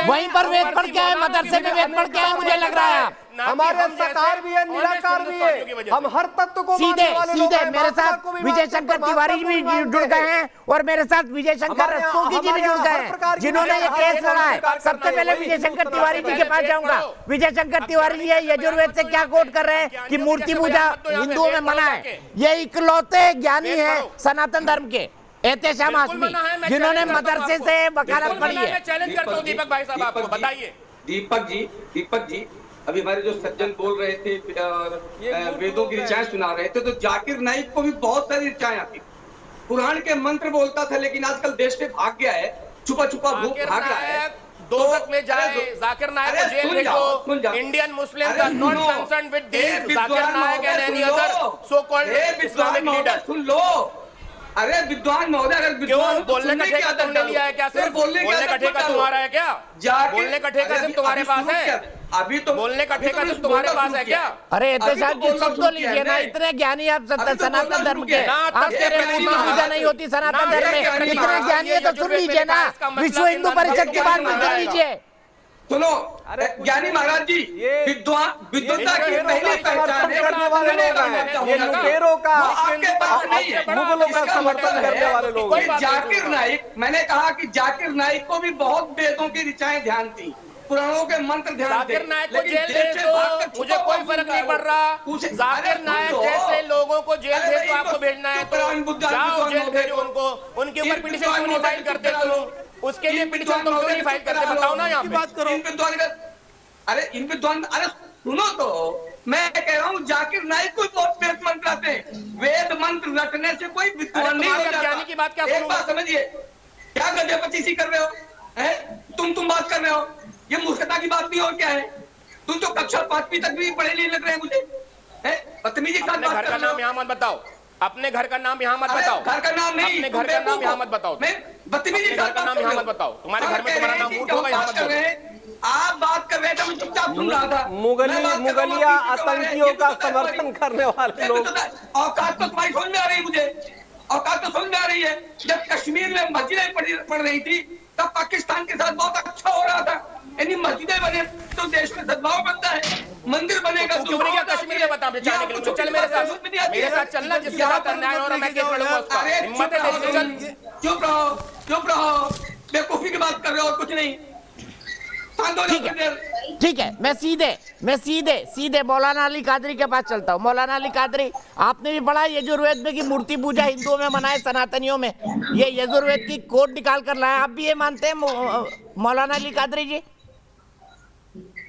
वहीं पर वेद पढ़ के आए, मदरसे में वेद पढ़ के आए, मुझे लग रहा है। हमारे साकार भी है, निराकार भी है, हम हर तत्व को सीधे सीधे मेरे साथ विजय शंकर तिवारी भी जुड़ गए हैं और मेरे साथ विजय शंकर रस्तोगी जी भी जुड़ गए हैं जिन्होंने ये केस लड़ा है। सबसे पहले विजय शंकर तिवारी जी के पास जाऊंगा। विजय शंकर तिवारी जी यजुर्वेद से क्या कोट कर रहे हैं कि मूर्ति पूजा हिंदुओं में मना है। ये इकलौते ज्ञानी है सनातन धर्म के एहतेशाम आजमी जिन्होंने मदरसे से वकालत पढ़ी है। चैलेंज करता हूं दीपक भाई साहब, आपको बताइए। दीपक जी अभी हमारे जो सज्जन बोल रहे थे वेदों की ऋचाएं सुना रहे थे, तो जाकिर नाइक को भी बहुत सारी ऋचाएं आती। पुराण के मंत्र बोलता था, लेकिन आजकल देश से भाग गया है, छुपा छुपा भाग रहा है। दोजख में जाए, जाकिर नायक को जेल भेजो। Indian Muslims are not concerned with this Zakir Naik and any other so called Islamic leader. सुन लो, अरे विद्वान महोदय, अगर विद्वान बोलने का ठेका तुमने लिया है क्या? सिर्फ बोलने का ठेका तुम्हारा है क्या? बोलने का ठेका सिर्फ तुम्हारे पास है? अभी तो बोलने का ठेका सिर्फ तुम्हारे पास है क्या? अरे एहतेशाम जी सब तो लीजिए ना, इतने ज्ञानी आप सनातन धर्म के। आज तेरे मूर्ति पूजा नहीं होती सनातन धर्म में, इतने ज्ञानी है तो सुन लीजिए ना, विश्व हिंदू परिषद की बात सुन लीजिए। सुनो ज्ञानी महाराज जी, विद्वता की पहली पहचान ये लुटेरों का, मुगलों का समर्थन करने वाले लोग। जाकिर नाइक, मैंने कहा कि जाकिर नाइक को भी बहुत वेदों की ऋचाएं ध्यान थी, पुराणों के मंत्र ध्यान थे। जाकिर नायक को जेल भेज दो, मुझे कोई फर्क नहीं पड़ रहा। जाकिर नायक जैसे लोगों को जेल भेज दो, आपको भेजना है तो जाओ जेल भेजो उनको। उनके ऊपर पिटीशन क्यों नहीं फाइल करते तुम? उसके लिए पिटीशन तुम क्यों नहीं फाइल करते, बताओ ना यहाँ पे। बात करो इन विद्वान, अरे इन विद्वान, अरे सुनो तो, मैं कह रहा हूँ जाकिर नाइक को बहुत वेद मंत्र आते हैं। वेद मंत्र रटने से कोई विद्वान नहीं हो जाता। ज्ञानी की बात क्या? एक बात समझिए, क्या गधेपचीसी कर रहे हो? तुम बात कर रहे हो, ये मूर्खता की बात नहीं और क्या है? तुम तो कक्षा 5वीं तक भी पढ़े नहीं लग रहे हैं मुझे। बदतमीजी के साथ बात कर रहे हो। घर का नाम यहाँ मत बताओ, अपने घर का नाम यहाँ मत बताओ। घर का नाम नहीं, अपने घर का नाम यहाँ मत बताओ। बदतमीजी घर का नाम यहाँ मत बताओ। तुम्हारे घर में तुम्हारा नाम मूर्ख होगा, यहाँ मत बताओ। आप बात कर रहे थे, मैं चुपचाप सुन रहा था। मुगलिया आतंकियों का समर्थन करने वाले लोग। औकात तो तुम्हारी समझ में आ रही, मुझे औकात तो समझ में आ रही है। जब कश्मीर में मस्जिदें पढ़ रही थी तब पाकिस्तान के साथ बहुत अच्छा हो रहा था। यानी मस्जिदें बने तो देश में सद्भाव बनता है, मंदिर बनेगा तो क्यों नहीं क्या कश्मीर में बता बेचाने के लिए? चल मेरे साथ चलना, जिसके साथ अन्याय हो रहा मैं केस लड़ूंगा उसका। हिम्मत है तेरी, चल। चुप रहो, बेवकूफी की बात कर रहे हो, कुछ नहीं। ठीक है, मैं सीधे मौलाना अली कादरी के पास चलता हूँ। मौलाना अली कादरी, आपने भी पढ़ा यजुर्वेद में कि मूर्ति पूजा हिंदुओं में मनाए, सनातनियों में। ये यजुर्वेद की कोड निकाल कर लाए, आप भी ये मानते हैं मौलाना अली कादरी जी?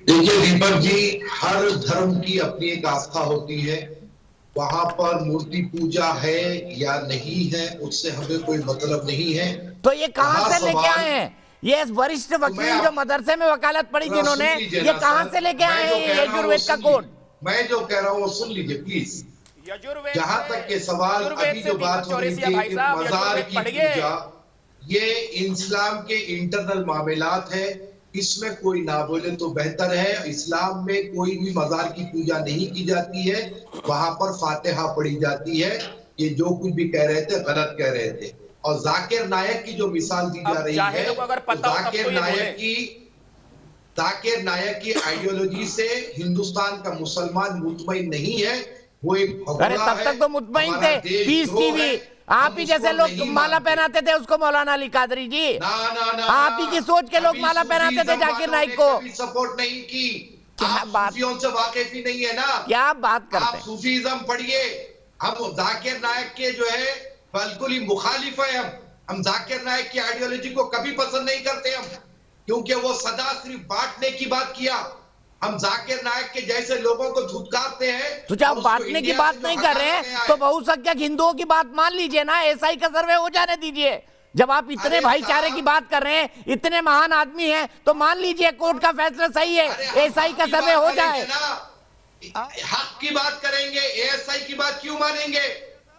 देखिए दीपक जी, हर धर्म की अपनी एक आस्था होती है। वहां पर मूर्ति पूजा है या नहीं है उससे हमें कोई मतलब नहीं है। तो ये कहां से लेके आए हैं? ये वरिष्ठ वकील जो मदरसे में वकालत पढ़ी जिन्होंने, ये कहां से लेके आए हैं ये यजुर्वेद का कोड? मैं जो कह रहा हूँ सुन लीजिए प्लीज। जहां तक के सवाल अभी जो बात हो रही थी कि मजार की पूजा, ये इस्लाम के इंटरनल मामलात है, इसमें कोई ना बोले तो बेहतर है। इस्लाम में कोई भी मजार की पूजा नहीं की जाती है, वहां पर फातिहा पढ़ी जाती है। ये जो कुछ भी कह रहे थे गलत कह रहे थे। और जाकिर नायक की जो मिसाल दी जा रही है, जाकिर नायक की आइडियोलॉजी से हिंदुस्तान का मुसलमान मुतमईन नहीं है, वो एक अरे तब तक तो मुतमईन थे। पीस टीवी, आप ही जैसे लोग माला पहनाते थे उसको मौलाना अली कादरी जी। आप ही की सोच के लोग माला पहनाते थे जाकिर नाइक को। सपोर्ट नहीं की। क्या बात, सूफियों से वाकिफ ही नहीं है ना, क्या बात करते हैं? आप सूफीज्म पढ़िए। हम जाकिर नायक के जो है बिल्कुल ही मुखालिफ है। हम जाकिर नायक की आइडियोलॉजी को कभी पसंद नहीं करते हम, क्योंकि वो सदा सिर्फ बांटने की बात किया। हम जाकिर नायक के जैसे लोगों को धुतकारते हैं। तो जब बांटने की बात नहीं कर रहे हैं तो बहुसंख्यक हिंदुओं की बात मान लीजिए ना, एसआई का सर्वे हो जाने दीजिए। जब आप इतने भाईचारे की बात कर रहे हैं, इतने महान आदमी हैं, तो मान लीजिए कोर्ट का फैसला सही है, एसआई का सर्वे हो जाए। हक की बात करेंगे, एएसआई की बात क्यों मानेंगे?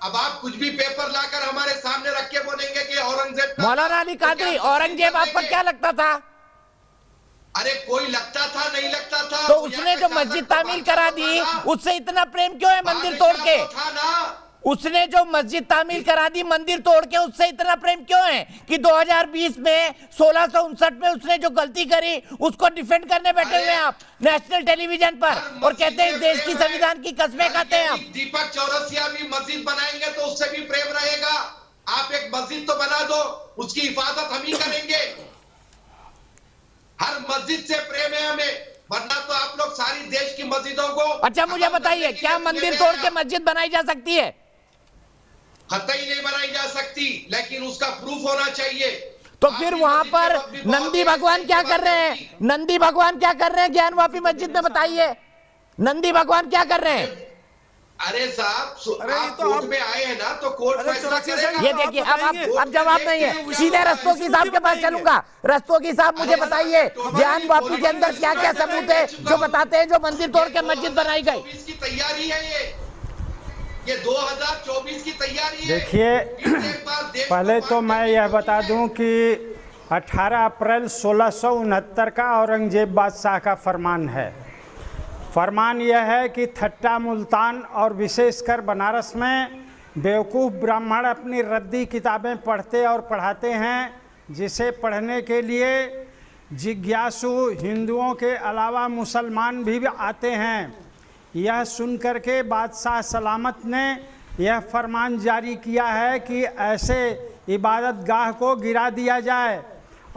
अब आप कुछ भी पेपर लाकर हमारे सामने रख के बोलेंगे कि औरंगजेब। मौलाना अली कादरी, औरंगजेब आपको क्या लगता था? अरे कोई लगता था, नहीं लगता था। तो उसने जो मस्जिद तामील करा दी, उससे इतना प्रेम क्यों है मंदिर तोड़ के? उसने जो मस्जिद तामीर करा दी मंदिर तोड़ के, उससे इतना प्रेम क्यों है कि 2020 में 1659 में उसने जो गलती करी उसको डिफेंड करने बैठे हुए हैं आप नेशनल टेलीविजन पर और कहते हैं इस देश की संविधान की कसमें खाते हैं आप। दीपक चौरसिया भी मस्जिद बनाएंगे तो उससे भी प्रेम रहेगा। आप एक मस्जिद तो बना दो, उसकी हिफाजत हम ही करेंगे। हर मस्जिद से प्रेम है हमें, वरना तो आप लोग सारी देश की मस्जिदों को। अच्छा मुझे बताइए, क्या मंदिर तोड़ के मस्जिद बनाई जा सकती है? कतई नहीं बनाई जा सकती, लेकिन उसका प्रूफ होना चाहिए। तो फिर वहां पर नंदी भगवान क्या कर रहे हैं? नंदी भगवान क्या कर रहे हैं ज्ञानवापी मस्जिद में, बताइए नंदी भगवान क्या कर रहे हैं? अरे साहब, आप कोर्ट में आए हैं ना, तो कोर्ट फैसला करेगा। ये देखिए, अब जवाब नहीं है, सीधे रस्तों साहब के पास चलूंगा। रस्तों साहब मुझे बताइए, ज्ञानवापी के अंदर क्या क्या सबूत है जो बताते हैं जो मंदिर तोड़ के मस्जिद बनाई गई? की तैयारी है ये 2024 की तैयारी है। देखिए, पहले तो मैं यह बता दूं कि 18 अप्रैल 1669 का औरंगजेब बादशाह का फरमान है। फरमान यह है कि ठट्टा, मुल्तान और विशेषकर बनारस में बेवकूफ़ ब्राह्मण अपनी रद्दी किताबें पढ़ते और पढ़ाते हैं, जिसे पढ़ने के लिए जिज्ञासु हिंदुओं के अलावा मुसलमान भी आते हैं। यह सुनकर के बादशाह सलामत ने यह फरमान जारी किया है कि ऐसे इबादत गाह को गिरा दिया जाए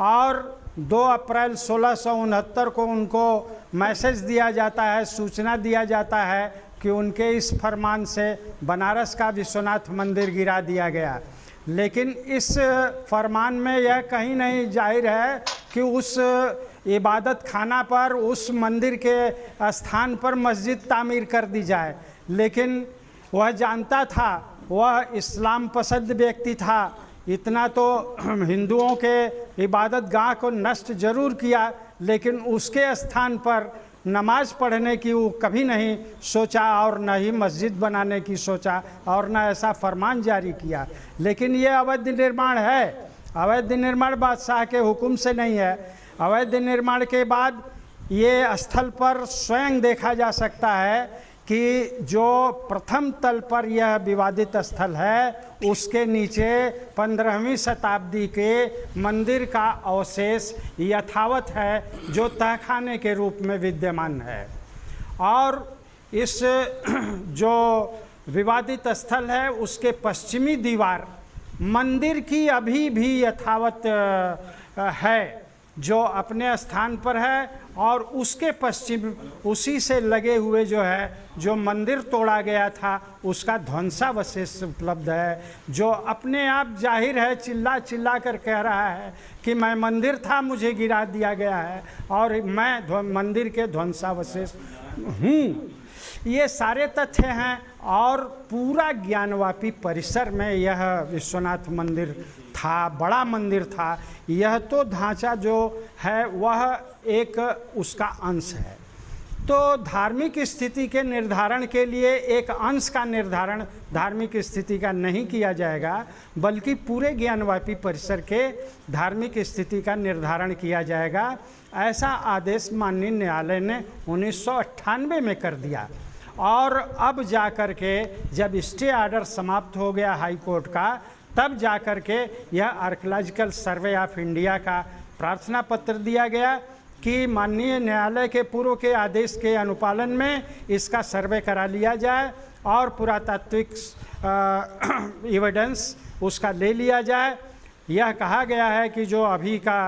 और 2 अप्रैल 1669 को उनको मैसेज दिया जाता है, सूचना दिया जाता है कि उनके इस फरमान से बनारस का विश्वनाथ मंदिर गिरा दिया गया। लेकिन इस फरमान में यह कहीं नहीं जाहिर है कि उस इबादत खाना पर, उस मंदिर के स्थान पर मस्जिद तामीर कर दी जाए। लेकिन वह जानता था, वह इस्लाम पसंद व्यक्ति था, इतना तो हिंदुओं के इबादत गाह को नष्ट जरूर किया, लेकिन उसके स्थान पर नमाज पढ़ने की वो कभी नहीं सोचा और न ही मस्जिद बनाने की सोचा और न ऐसा फरमान जारी किया। लेकिन ये अवैध निर्माण है। अवैध निर्माण बादशाह के हुक्म से नहीं है। अवैध निर्माण के बाद ये स्थल पर स्वयं देखा जा सकता है कि जो प्रथम तल पर यह विवादित स्थल है उसके नीचे 15वीं शताब्दी के मंदिर का अवशेष यथावत है, जो तहखाने के रूप में विद्यमान है। और इस जो विवादित स्थल है उसके पश्चिमी दीवार मंदिर की अभी भी यथावत है, जो अपने स्थान पर है, और उसके पश्चिम उसी से लगे हुए जो है जो मंदिर तोड़ा गया था उसका ध्वंसावशेष उपलब्ध है, जो अपने आप जाहिर है चिल्ला चिल्ला कर कह रहा है कि मैं मंदिर था, मुझे गिरा दिया गया है और मैं मंदिर के ध्वंसावशेष हूँ। ये सारे तथ्य हैं और पूरा ज्ञानवापी परिसर में यह विश्वनाथ मंदिर था, बड़ा मंदिर था। यह तो ढांचा जो है वह एक उसका अंश है। तो धार्मिक स्थिति के निर्धारण के लिए एक अंश का निर्धारण धार्मिक स्थिति का नहीं किया जाएगा, बल्कि पूरे ज्ञानवापी परिसर के धार्मिक स्थिति का निर्धारण किया जाएगा। ऐसा आदेश माननीय न्यायालय ने 1998 में कर दिया। और अब जा कर के जब स्टे ऑर्डर समाप्त हो गया हाई कोर्ट का, तब जा कर के यह आर्कियोलॉजिकल सर्वे ऑफ इंडिया का प्रार्थना पत्र दिया गया कि माननीय न्यायालय के पूर्व के आदेश के अनुपालन में इसका सर्वे करा लिया जाए और पुरातात्विक एविडेंस उसका ले लिया जाए। यह कहा गया है कि जो अभी का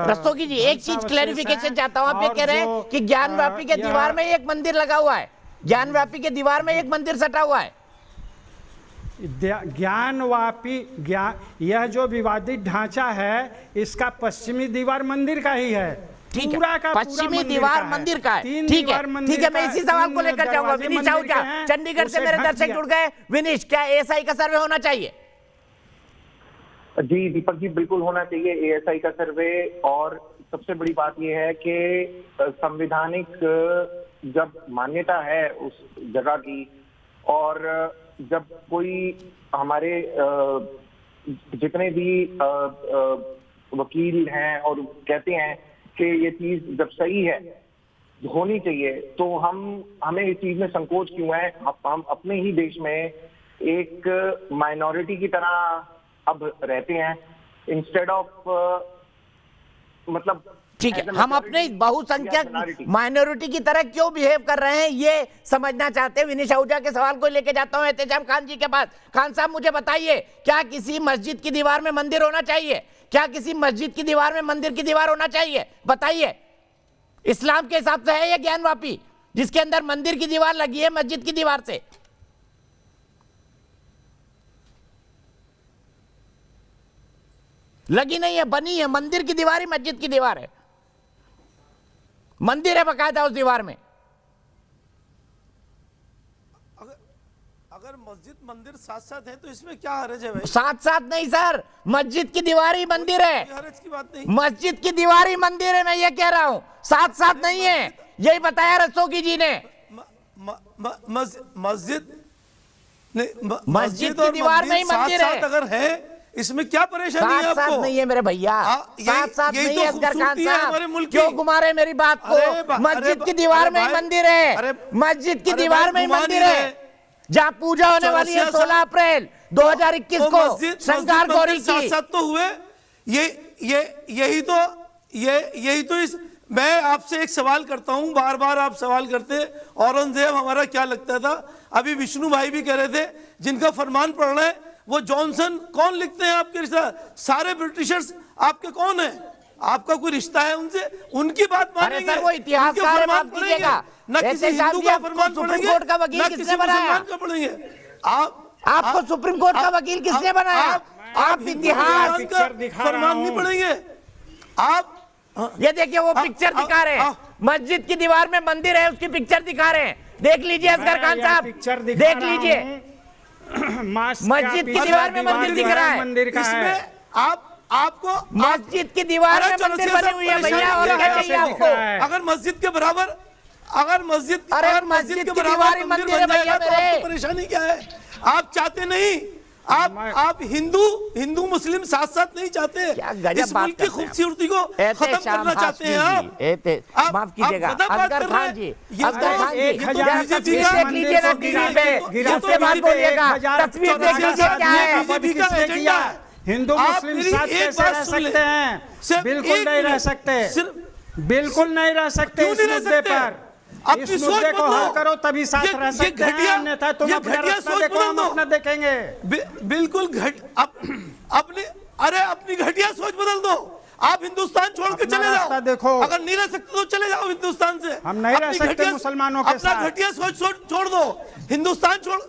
रस्तोगी जी एक चीज क्लैरिफिकेशन चाहता हूँ। आप ये कह रहे हैं कि ज्ञानवापी के दीवार में एक मंदिर लगा हुआ है, ज्ञानवापी के दीवार में एक मंदिर सटा हुआ है। यह जो विवादित ढांचा है इसका पश्चिमी दीवार मंदिर का ही है। पूरा का पश्चिमी दीवार मंदिर का है। ठीक है, ठीक है, मैं इसी सवाल को लेकर जाऊंगा। विनीश आहूजा चंडीगढ़ से मेरे दर्शक जुड़ गए। विनीश, क्या एएसआई का सर्वे होना चाहिए? जी दीपक जी, बिल्कुल होना चाहिए एएसआई का सर्वे। और सबसे बड़ी बात यह है कि संवैधानिक जब मान्यता है उस जगह की, और जब कोई हमारे जितने भी वकील हैं और कहते हैं कि ये चीज जब सही है होनी चाहिए, तो हमें इस चीज में संकोच क्यों है? हम अपने ही देश में एक माइनॉरिटी की तरह अब रहते हैं, इंस्टेड ऑफ मतलब ठीक है, हम अपने बहुसंख्यक माइनॉरिटी की तरह क्यों बिहेव कर रहे हैं ये समझना चाहते हैं। विनीश आहूजा के सवाल को लेके जाता हूं एहतेशाम खान जी के पास। खान साहब मुझे बताइए, क्या किसी मस्जिद की दीवार में मंदिर होना चाहिए? क्या किसी मस्जिद की दीवार में मंदिर की दीवार होना चाहिए? बताइए। इस्लाम के हिसाब से है ये ज्ञानवापी जिसके अंदर मंदिर की दीवार लगी है मस्जिद की दीवार से? लगी नहीं है, बनी है। मंदिर की दीवार ही मस्जिद की दीवार है, मंदिर है बकायदा उस दीवार में। अगर मस्जिद मंदिर साथ साथ है तो इसमें क्या हर्ज है भाई? साथ साथ नहीं सर, मस्जिद की दीवार ही मंदिर है। हर्ज की बात नहीं, मस्जिद की दीवार ही मंदिर है, मैं ये कह रहा हूं, साथ साथ नहीं है। यही बताया रस्तोगी जी ने। मस्जिद मस्जिद की दीवार में ही मंदिर है। अगर है इसमें क्या परेशानी है आपको? साथ नहीं है मेरे भैया, साथ साथ नहीं है। असगर खान साहब क्यों घुमा रहे मेरी बात को? मस्जिद की दीवार में ही मंदिर है, मस्जिद की दीवार में ही मंदिर है जहाँ पूजा होने वाली है 16 अप्रैल 2021 को शंकर गौरी की। साथ तो हुए यही तो इस मैं आपसे एक सवाल करता हूं, बार बार आप सवाल करते, औरंगजेब हमारा क्या लगता था? अभी विष्णु भाई भी कह रहे थे जिनका फरमान पढ़ रहे हैं वो जॉनसन कौन लिखते हैं आपके रिश्ता? सारे ब्रिटिशर्स आपके कौन है? आपका कोई रिश्ता है उनसे? उनकी बात मानेंगे? सर वो इतिहासकार है, माफ कीजिएगा। न किसी हिंदू का फरमान सुप्रीम कोर्ट का वकील किसने बनाया? पढ़ेंगे आपको सुप्रीम कोर्ट का वकील किसने बनाया? आप इतिहास का फरमान नहीं पढ़ेंगे आप? ये देखिए वो पिक्चर दिखा रहे हैं, मस्जिद की दीवार में मंदिर है उसकी पिक्चर दिखा रहे हैं। देख लीजिए असगर खान साहब, देख लीजिए मस्जिद की दीवार में मंदिर दिख रहा है। मंदिर का है। आपको मस्जिद की दीवार में मंदिर बनी हुई है भैया, और क्या चाहिए आपको? अगर मस्जिद के बराबर मस्जिद के बराबर मंदिर है भैया मेरे, परेशानी क्या है? आप चाहते नहीं, आप हिंदू मुस्लिम साथ साथ नहीं चाहते, इस मुल्क की खूबसूरती को खत्म करना चाहते हैं आप। माफ कीजिएगा असगर खान जी, असगर खान जी देख लीजिए ना टीवी पे, उसके बाद बोलिएगा। तस्वीर देख लीजिए क्या है। हिंदू मुस्लिम साथ कैसे रह सकते हैं? बिल्कुल नहीं रह सकते, बिल्कुल नहीं रह सकते इस मुद्दे पर। इस मुद्दे को हल करो तभी साथ रह सकते हैं, अन्यथा तुम अपना रास्ता देखो, हम अपना देखेंगे। बिल्कुल अपनी घटिया सोच बदल दो। आप हिंदुस्तान छोड़ के चले जाओ, देखो अगर नहीं रह सकते तो चले जाओ हिंदुस्तान से। हम नहीं रह सकते मुसलमानों के साथ। अपना घटिया सोच छोड़ दो, हिंदुस्तान छोड़,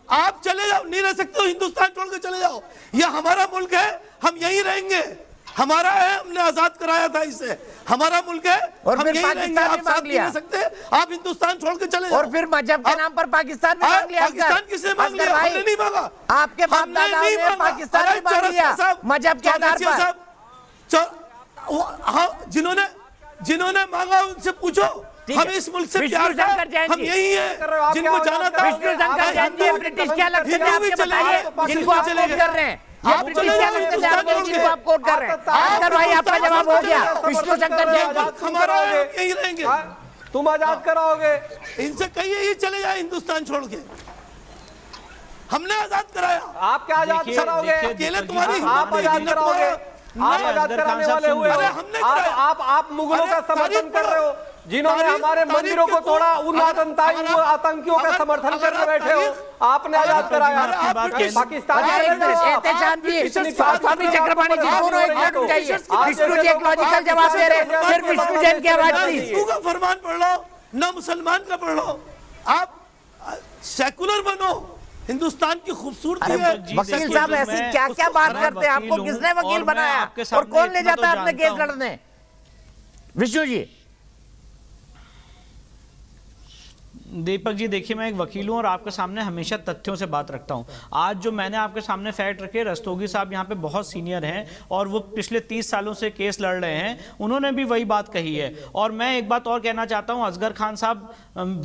आप चले जाओ। नहीं रह सकते तो हिंदुस्तान छोड़ के चले जाओ। यह हमारा मुल्क है, हम यहीं रहेंगे, हमारा है, हमने आजाद कराया था इसे, हमारा मुल्क है और हम यहीं रहेंगे। आप साथ नहीं रह सकते, आप हिंदुस्तान छोड़ के चले जाओ। और फिर मजहब के नाम पर पाकिस्तान में मांग लिया। पाकिस्तान किसने मांग लिया? हमने नहीं मांगा। आपके बाप दादा ने पाकिस्तान में मांग लिया मजहब के आधार पर। जिन्होंने मांगा उनसे पूछो, हम इस मुल्क से प्यार करते हैं, हम यही है जिनको जाना था। विष्णु शंकर जैन जी ब्रिटिश क्या लगते हैं आपके बताइए, जिनको आप कोट कर रहे हैं? आप ब्रिटिश क्या लगते थे आपको जिनको आप कोट कर रहे हैं? असगर भाई आपका जवाब हो गया। विष्णु शंकर जैन जी हमारा यही रहेंगे, तुम आजाद कराओगे? इनसे कहिए ये चले जाए हिंदुस्तान छोड़ के, हमने आजाद कराया। आप क्या आजाद कराओगे? अकेले तुम्हारी आप आजाद कराओगे? आप आजाद कराने वाले हुए हो। आप मुगलों का समर्थन कर रहे हो, जिन्होंने हमारे मंदिरों को तोड़ा, उन आतंकियों का समर्थन करने बैठे हो। आपने आजाद कराया पाकिस्तान। स्वामी चक्रपाणी जी दोनों एक मिनट जाइए। विष्णु जी एक लॉजिकल जवाब दे रहे हैं, फिर विष्णु जैन की आवाज प्लीज। हिंदू का फरमान पढ़ लो, न मुसलमान का पढ़ लो, आप सेकुलर बनो। हिंदुस्तान की खूबसूरती है। वकील साहब ऐसी क्या क्या बात करते हैं? आपको किसने वकील बनाया और कौन ले जाता है अपने केस लड़ने? विष्णु जी। दीपक जी देखिए, मैं एक वकील हूं और आपके सामने हमेशा तथ्यों से बात रखता हूं। आज जो मैंने आपके सामने फैक्ट रखे, रस्तोगी साहब यहाँ पे बहुत सीनियर हैं और वो पिछले 30 सालों से केस लड़ रहे हैं, उन्होंने भी वही बात कही है। और मैं एक बात और कहना चाहता हूं, असगर खान साहब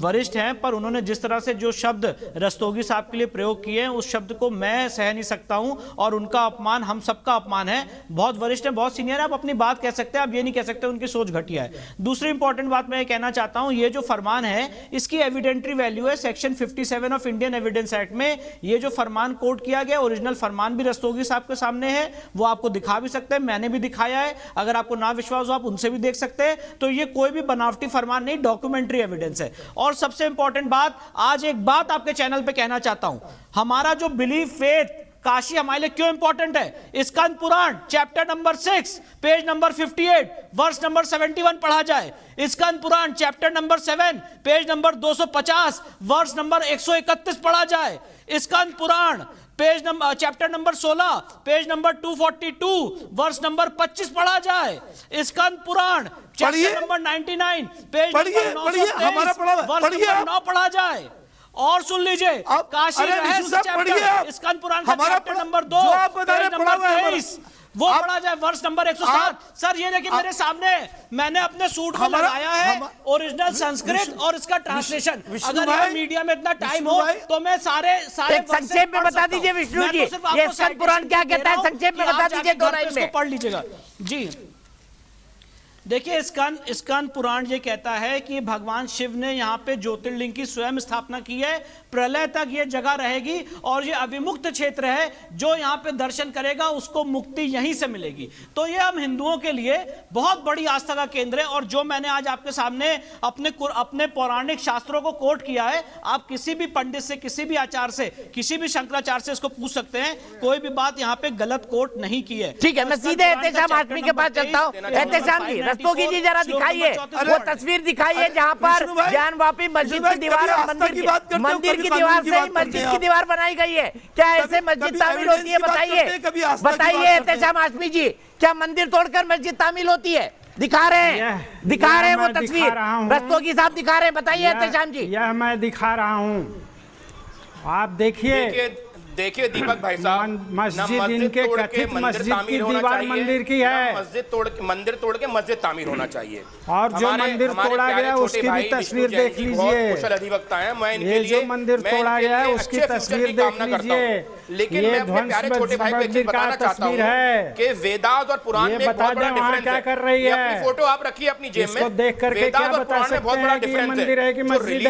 वरिष्ठ हैं, पर उन्होंने जिस तरह से जो शब्द रस्तोगी साहब के लिए प्रयोग किए हैं, उस शब्द को मैं सह नहीं सकता हूं और उनका अपमान हम सबका अपमान है। बहुत वरिष्ठ है, बहुत सीनियर है, आप अपनी बात कह सकते हैं, आप ये नहीं कह सकते उनकी सोच घटिया है। दूसरी इंपॉर्टेंट बात मैं ये कहना चाहता हूं, ये जो फरमान है इसकी एविडेंटरी वैल्यू है section 57 of Indian evidence act में। ये जो फरमान कोट किया गया, ओरिजिनल फरमान भी रस्तोगी साहब के सामने है, वो आपको दिखा भी सकते हैं, मैंने भी दिखाया है। अगर आपको ना विश्वास हो आप उनसे भी देख सकते हैं। तो ये कोई भी बनावटी फरमान नहीं, डॉक्यूमेंट्री एविडेंस है। और सबसे इंपॉर्टेंट बात, आज एक बात आपके चैनल पे कहना चाहता हूं, हमारा जो बिलीफ फेथ काशी हमारे लिए क्यों इंपॉर्टेंट है। Skanda Purana chapter number 6 page number 58 verse number 71 पढ़ा जाए। Skanda Purana chapter number 7 page number 250 verse number 131 पढ़ा जाए। Skanda Purana page number chapter number 16 page number 242 verse number 25 पढ़ा जाए। Skanda Purana chapter number 99 page number 923 verse number 9 पढ़ा जाए। और सुन लीजिए, काशी रहस्य चैप्टर स्कंद पुराण का चैप्टर नंबर 2 पेज नंबर 23 वो पढ़ा जाए, वर्ष नंबर 107। सर ये देखिए मेरे सामने, मैंने अपने सूट को लगाया है ओरिजिनल संस्कृत और इसका ट्रांसलेशन। अगर ये मीडिया में इतना टाइम हो तो मैं सारे संक्षेप में बता दीजिए विष्णु जी, ये स्कंद पुराण क्या कहता है, संक्षेप में बता दीजिए, 2 लाइन में पढ़ लीजिएगा जी। देखिए स्कंद पुराण ये कहता है कि भगवान शिव ने यहाँ पे ज्योतिर्लिंग की स्वयं स्थापना की है, प्रलय तक ये जगह रहेगी और ये अविमुक्त क्षेत्र है, जो यहाँ पे दर्शन करेगा उसको मुक्ति यहीं से मिलेगी। तो ये हम हिंदुओं के लिए बहुत बड़ी आस्था का केंद्र है। और जो मैंने आज आपके सामने अपने पौराणिक शास्त्रों को कोट किया है, आप किसी भी पंडित से, किसी भी आचार्य से, किसी भी शंकराचार्य से इसको पूछ सकते हैं, कोई भी बात यहाँ पे गलत कोट नहीं की है। ठीक है, मैं सीधे एहतेशाम हाशमी के पास चलता हूँ। एहतेशाम जी, रस्तोगी जी जरा दिखाइए वो तस्वीर दिखाइए जहाँ पर ज्ञानवापी मस्जिद की दीवार और मंदिर की दीवार से ही मस्जिद की दीवार बनाई गई है। क्या ऐसे मस्जिद तामील होती है? बताइए बताइए एहतेशाम हाशमी जी, क्या मंदिर तोड़कर मस्जिद तामील होती है? दिखा रहे हैं वो तस्वीर, रस्तोगी साहब दिखा रहे हैं, बताइए एहतेशाम जी। यह मैं दिखा रहा हूँ, आप देखिए दीपक भाई साहब, मस्जिद इनके कथित मस्जिद की दीवार मंदिर की है, मंदिर तोड़ के मस्जिद तामीर होना चाहिए। और जो मंदिर तोड़ा गया उसकी भी तस्वीर देख लीजिए। कुशल अधिवक्ता हैं, मैं इनके ये लिए जो मंदिर तोड़ा गया है उसकी तस्वीर देख लीजिए। लेकिन मैं अपने प्यारे छोटे भाई को एक चीज बताना चाहता हूँ कि वेदास और पुराण में बहुत बड़ा डिफरेंस है। कर रही है, अपनी फोटो आप रखिए अपनी जेब में, देख करके क्या बता सकते हैं कि ये मंदिर है कि मस्जिद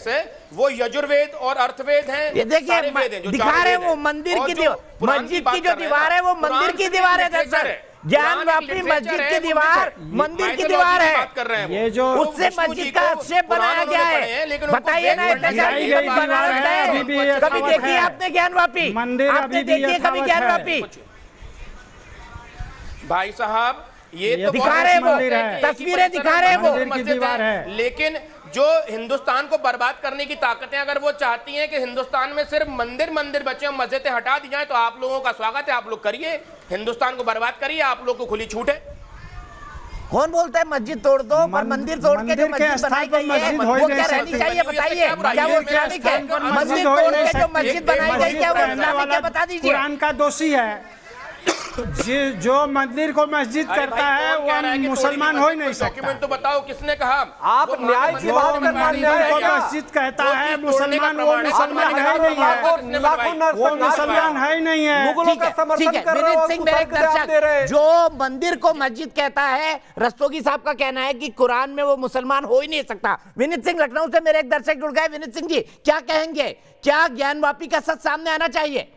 है? वो यजुर्वेद और अर्थवेद हैं। ये देखिए दिखा रहे हैं वो मंदिर की दीवार, मस्जिद की जो दीवार है वो मंदिर की दीवार है दरअसल। ज्ञानवापी मस्जिद की दीवार मंदिर की दीवार है, ये जो उससे मस्जिद का आक्षेप बनाया गया है। बताइए ना, कभी देखिए आपने ज्ञानवापी मंदिर, आपने देखिए कभी ज्ञानवापी? भाई साहब ये तो दिखा रहे वो तस्वीरें, दिखा रहे वो मस्जिद है। लेकिन जो हिंदुस्तान को बर्बाद करने की ताकतें अगर वो चाहती हैं कि हिंदुस्तान में सिर्फ मंदिर बचे और मस्जिदें हटा दी जाए, तो आप लोगों का स्वागत है, आप लोग करिए, हिंदुस्तान को बर्बाद करिए, आप लोग को खुली छूट है। कौन बोलता है मस्जिद तोड़ दो, पर मंदिर तोड़ के जो मस्जिद बनाई गई है वो क्या रहनी चाहिए? बताइए, क्या वो इस्लामिक है? मस्जिद तोड़ के जो मस्जिद बनाई गई क्या वो इस्लामिक है? बता दीजिए। कुरान का दोषी है, जो मंदिर को मस्जिद करता है वो मुसलमान हो ही नहीं सकता। डॉक्यूमेंट तो बताओ किसने कहा? आप न्याय की बात कर रहे हैं, को मस्जिद कहता है मुसलमान, वो मुसलमान है ही नहीं है, वो मुसलमान है ही नहीं है। मुगलों का समर्थन कर रहे हो, दर्शक जो मंदिर को मस्जिद कहता है, रस्तोगी साहब का कहना है कि कुरान में वो मुसलमान हो ही नहीं सकता। विनीत सिंह लखनऊ से मेरे एक दर्शक जुड़ गए। विनीत सिंह जी क्या कहेंगे, क्या ज्ञानवापी का सच सामने आना चाहिए?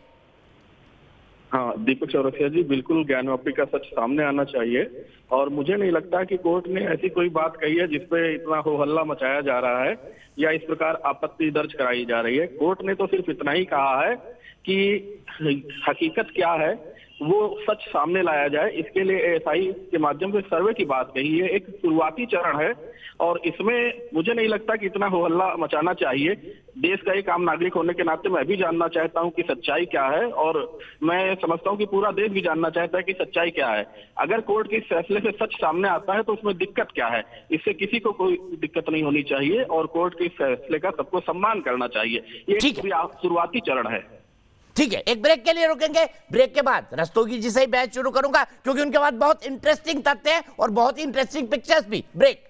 हाँ दीपक चौरसिया जी, बिल्कुल ज्ञानवापी का सच सामने आना चाहिए। और मुझे नहीं लगता कि कोर्ट ने ऐसी कोई बात कही है जिसपे इतना हो हल्ला मचाया जा रहा है या इस प्रकार आपत्ति दर्ज कराई जा रही है। कोर्ट ने तो सिर्फ इतना ही कहा है कि हकीकत क्या है वो सच सामने लाया जाए। इसके लिए एएसआई के माध्यम से सर्वे की बात कही है, एक शुरुआती चरण है और इसमें मुझे नहीं लगता कि इतना हो हल्ला मचाना चाहिए। देश का एक आम नागरिक होने के नाते मैं भी जानना चाहता हूं कि सच्चाई क्या है, और मैं समझता हूं कि पूरा देश भी जानना चाहता है कि सच्चाई क्या है। अगर कोर्ट के इस फैसले से सच सामने आता है तो उसमें दिक्कत क्या है? इससे किसी को कोई दिक्कत नहीं होनी चाहिए और कोर्ट के इस फैसले का सबको सम्मान करना चाहिए। ये शुरुआती चरण है। ठीक है, एक ब्रेक के लिए रुकेंगे, ब्रेक के बाद रस्तोगी जी से ही बहस शुरू करूंगा क्योंकि उनके बाद बहुत इंटरेस्टिंग तथ्य हैं और बहुत इंटरेस्टिंग पिक्चर्स भी। ब्रेक।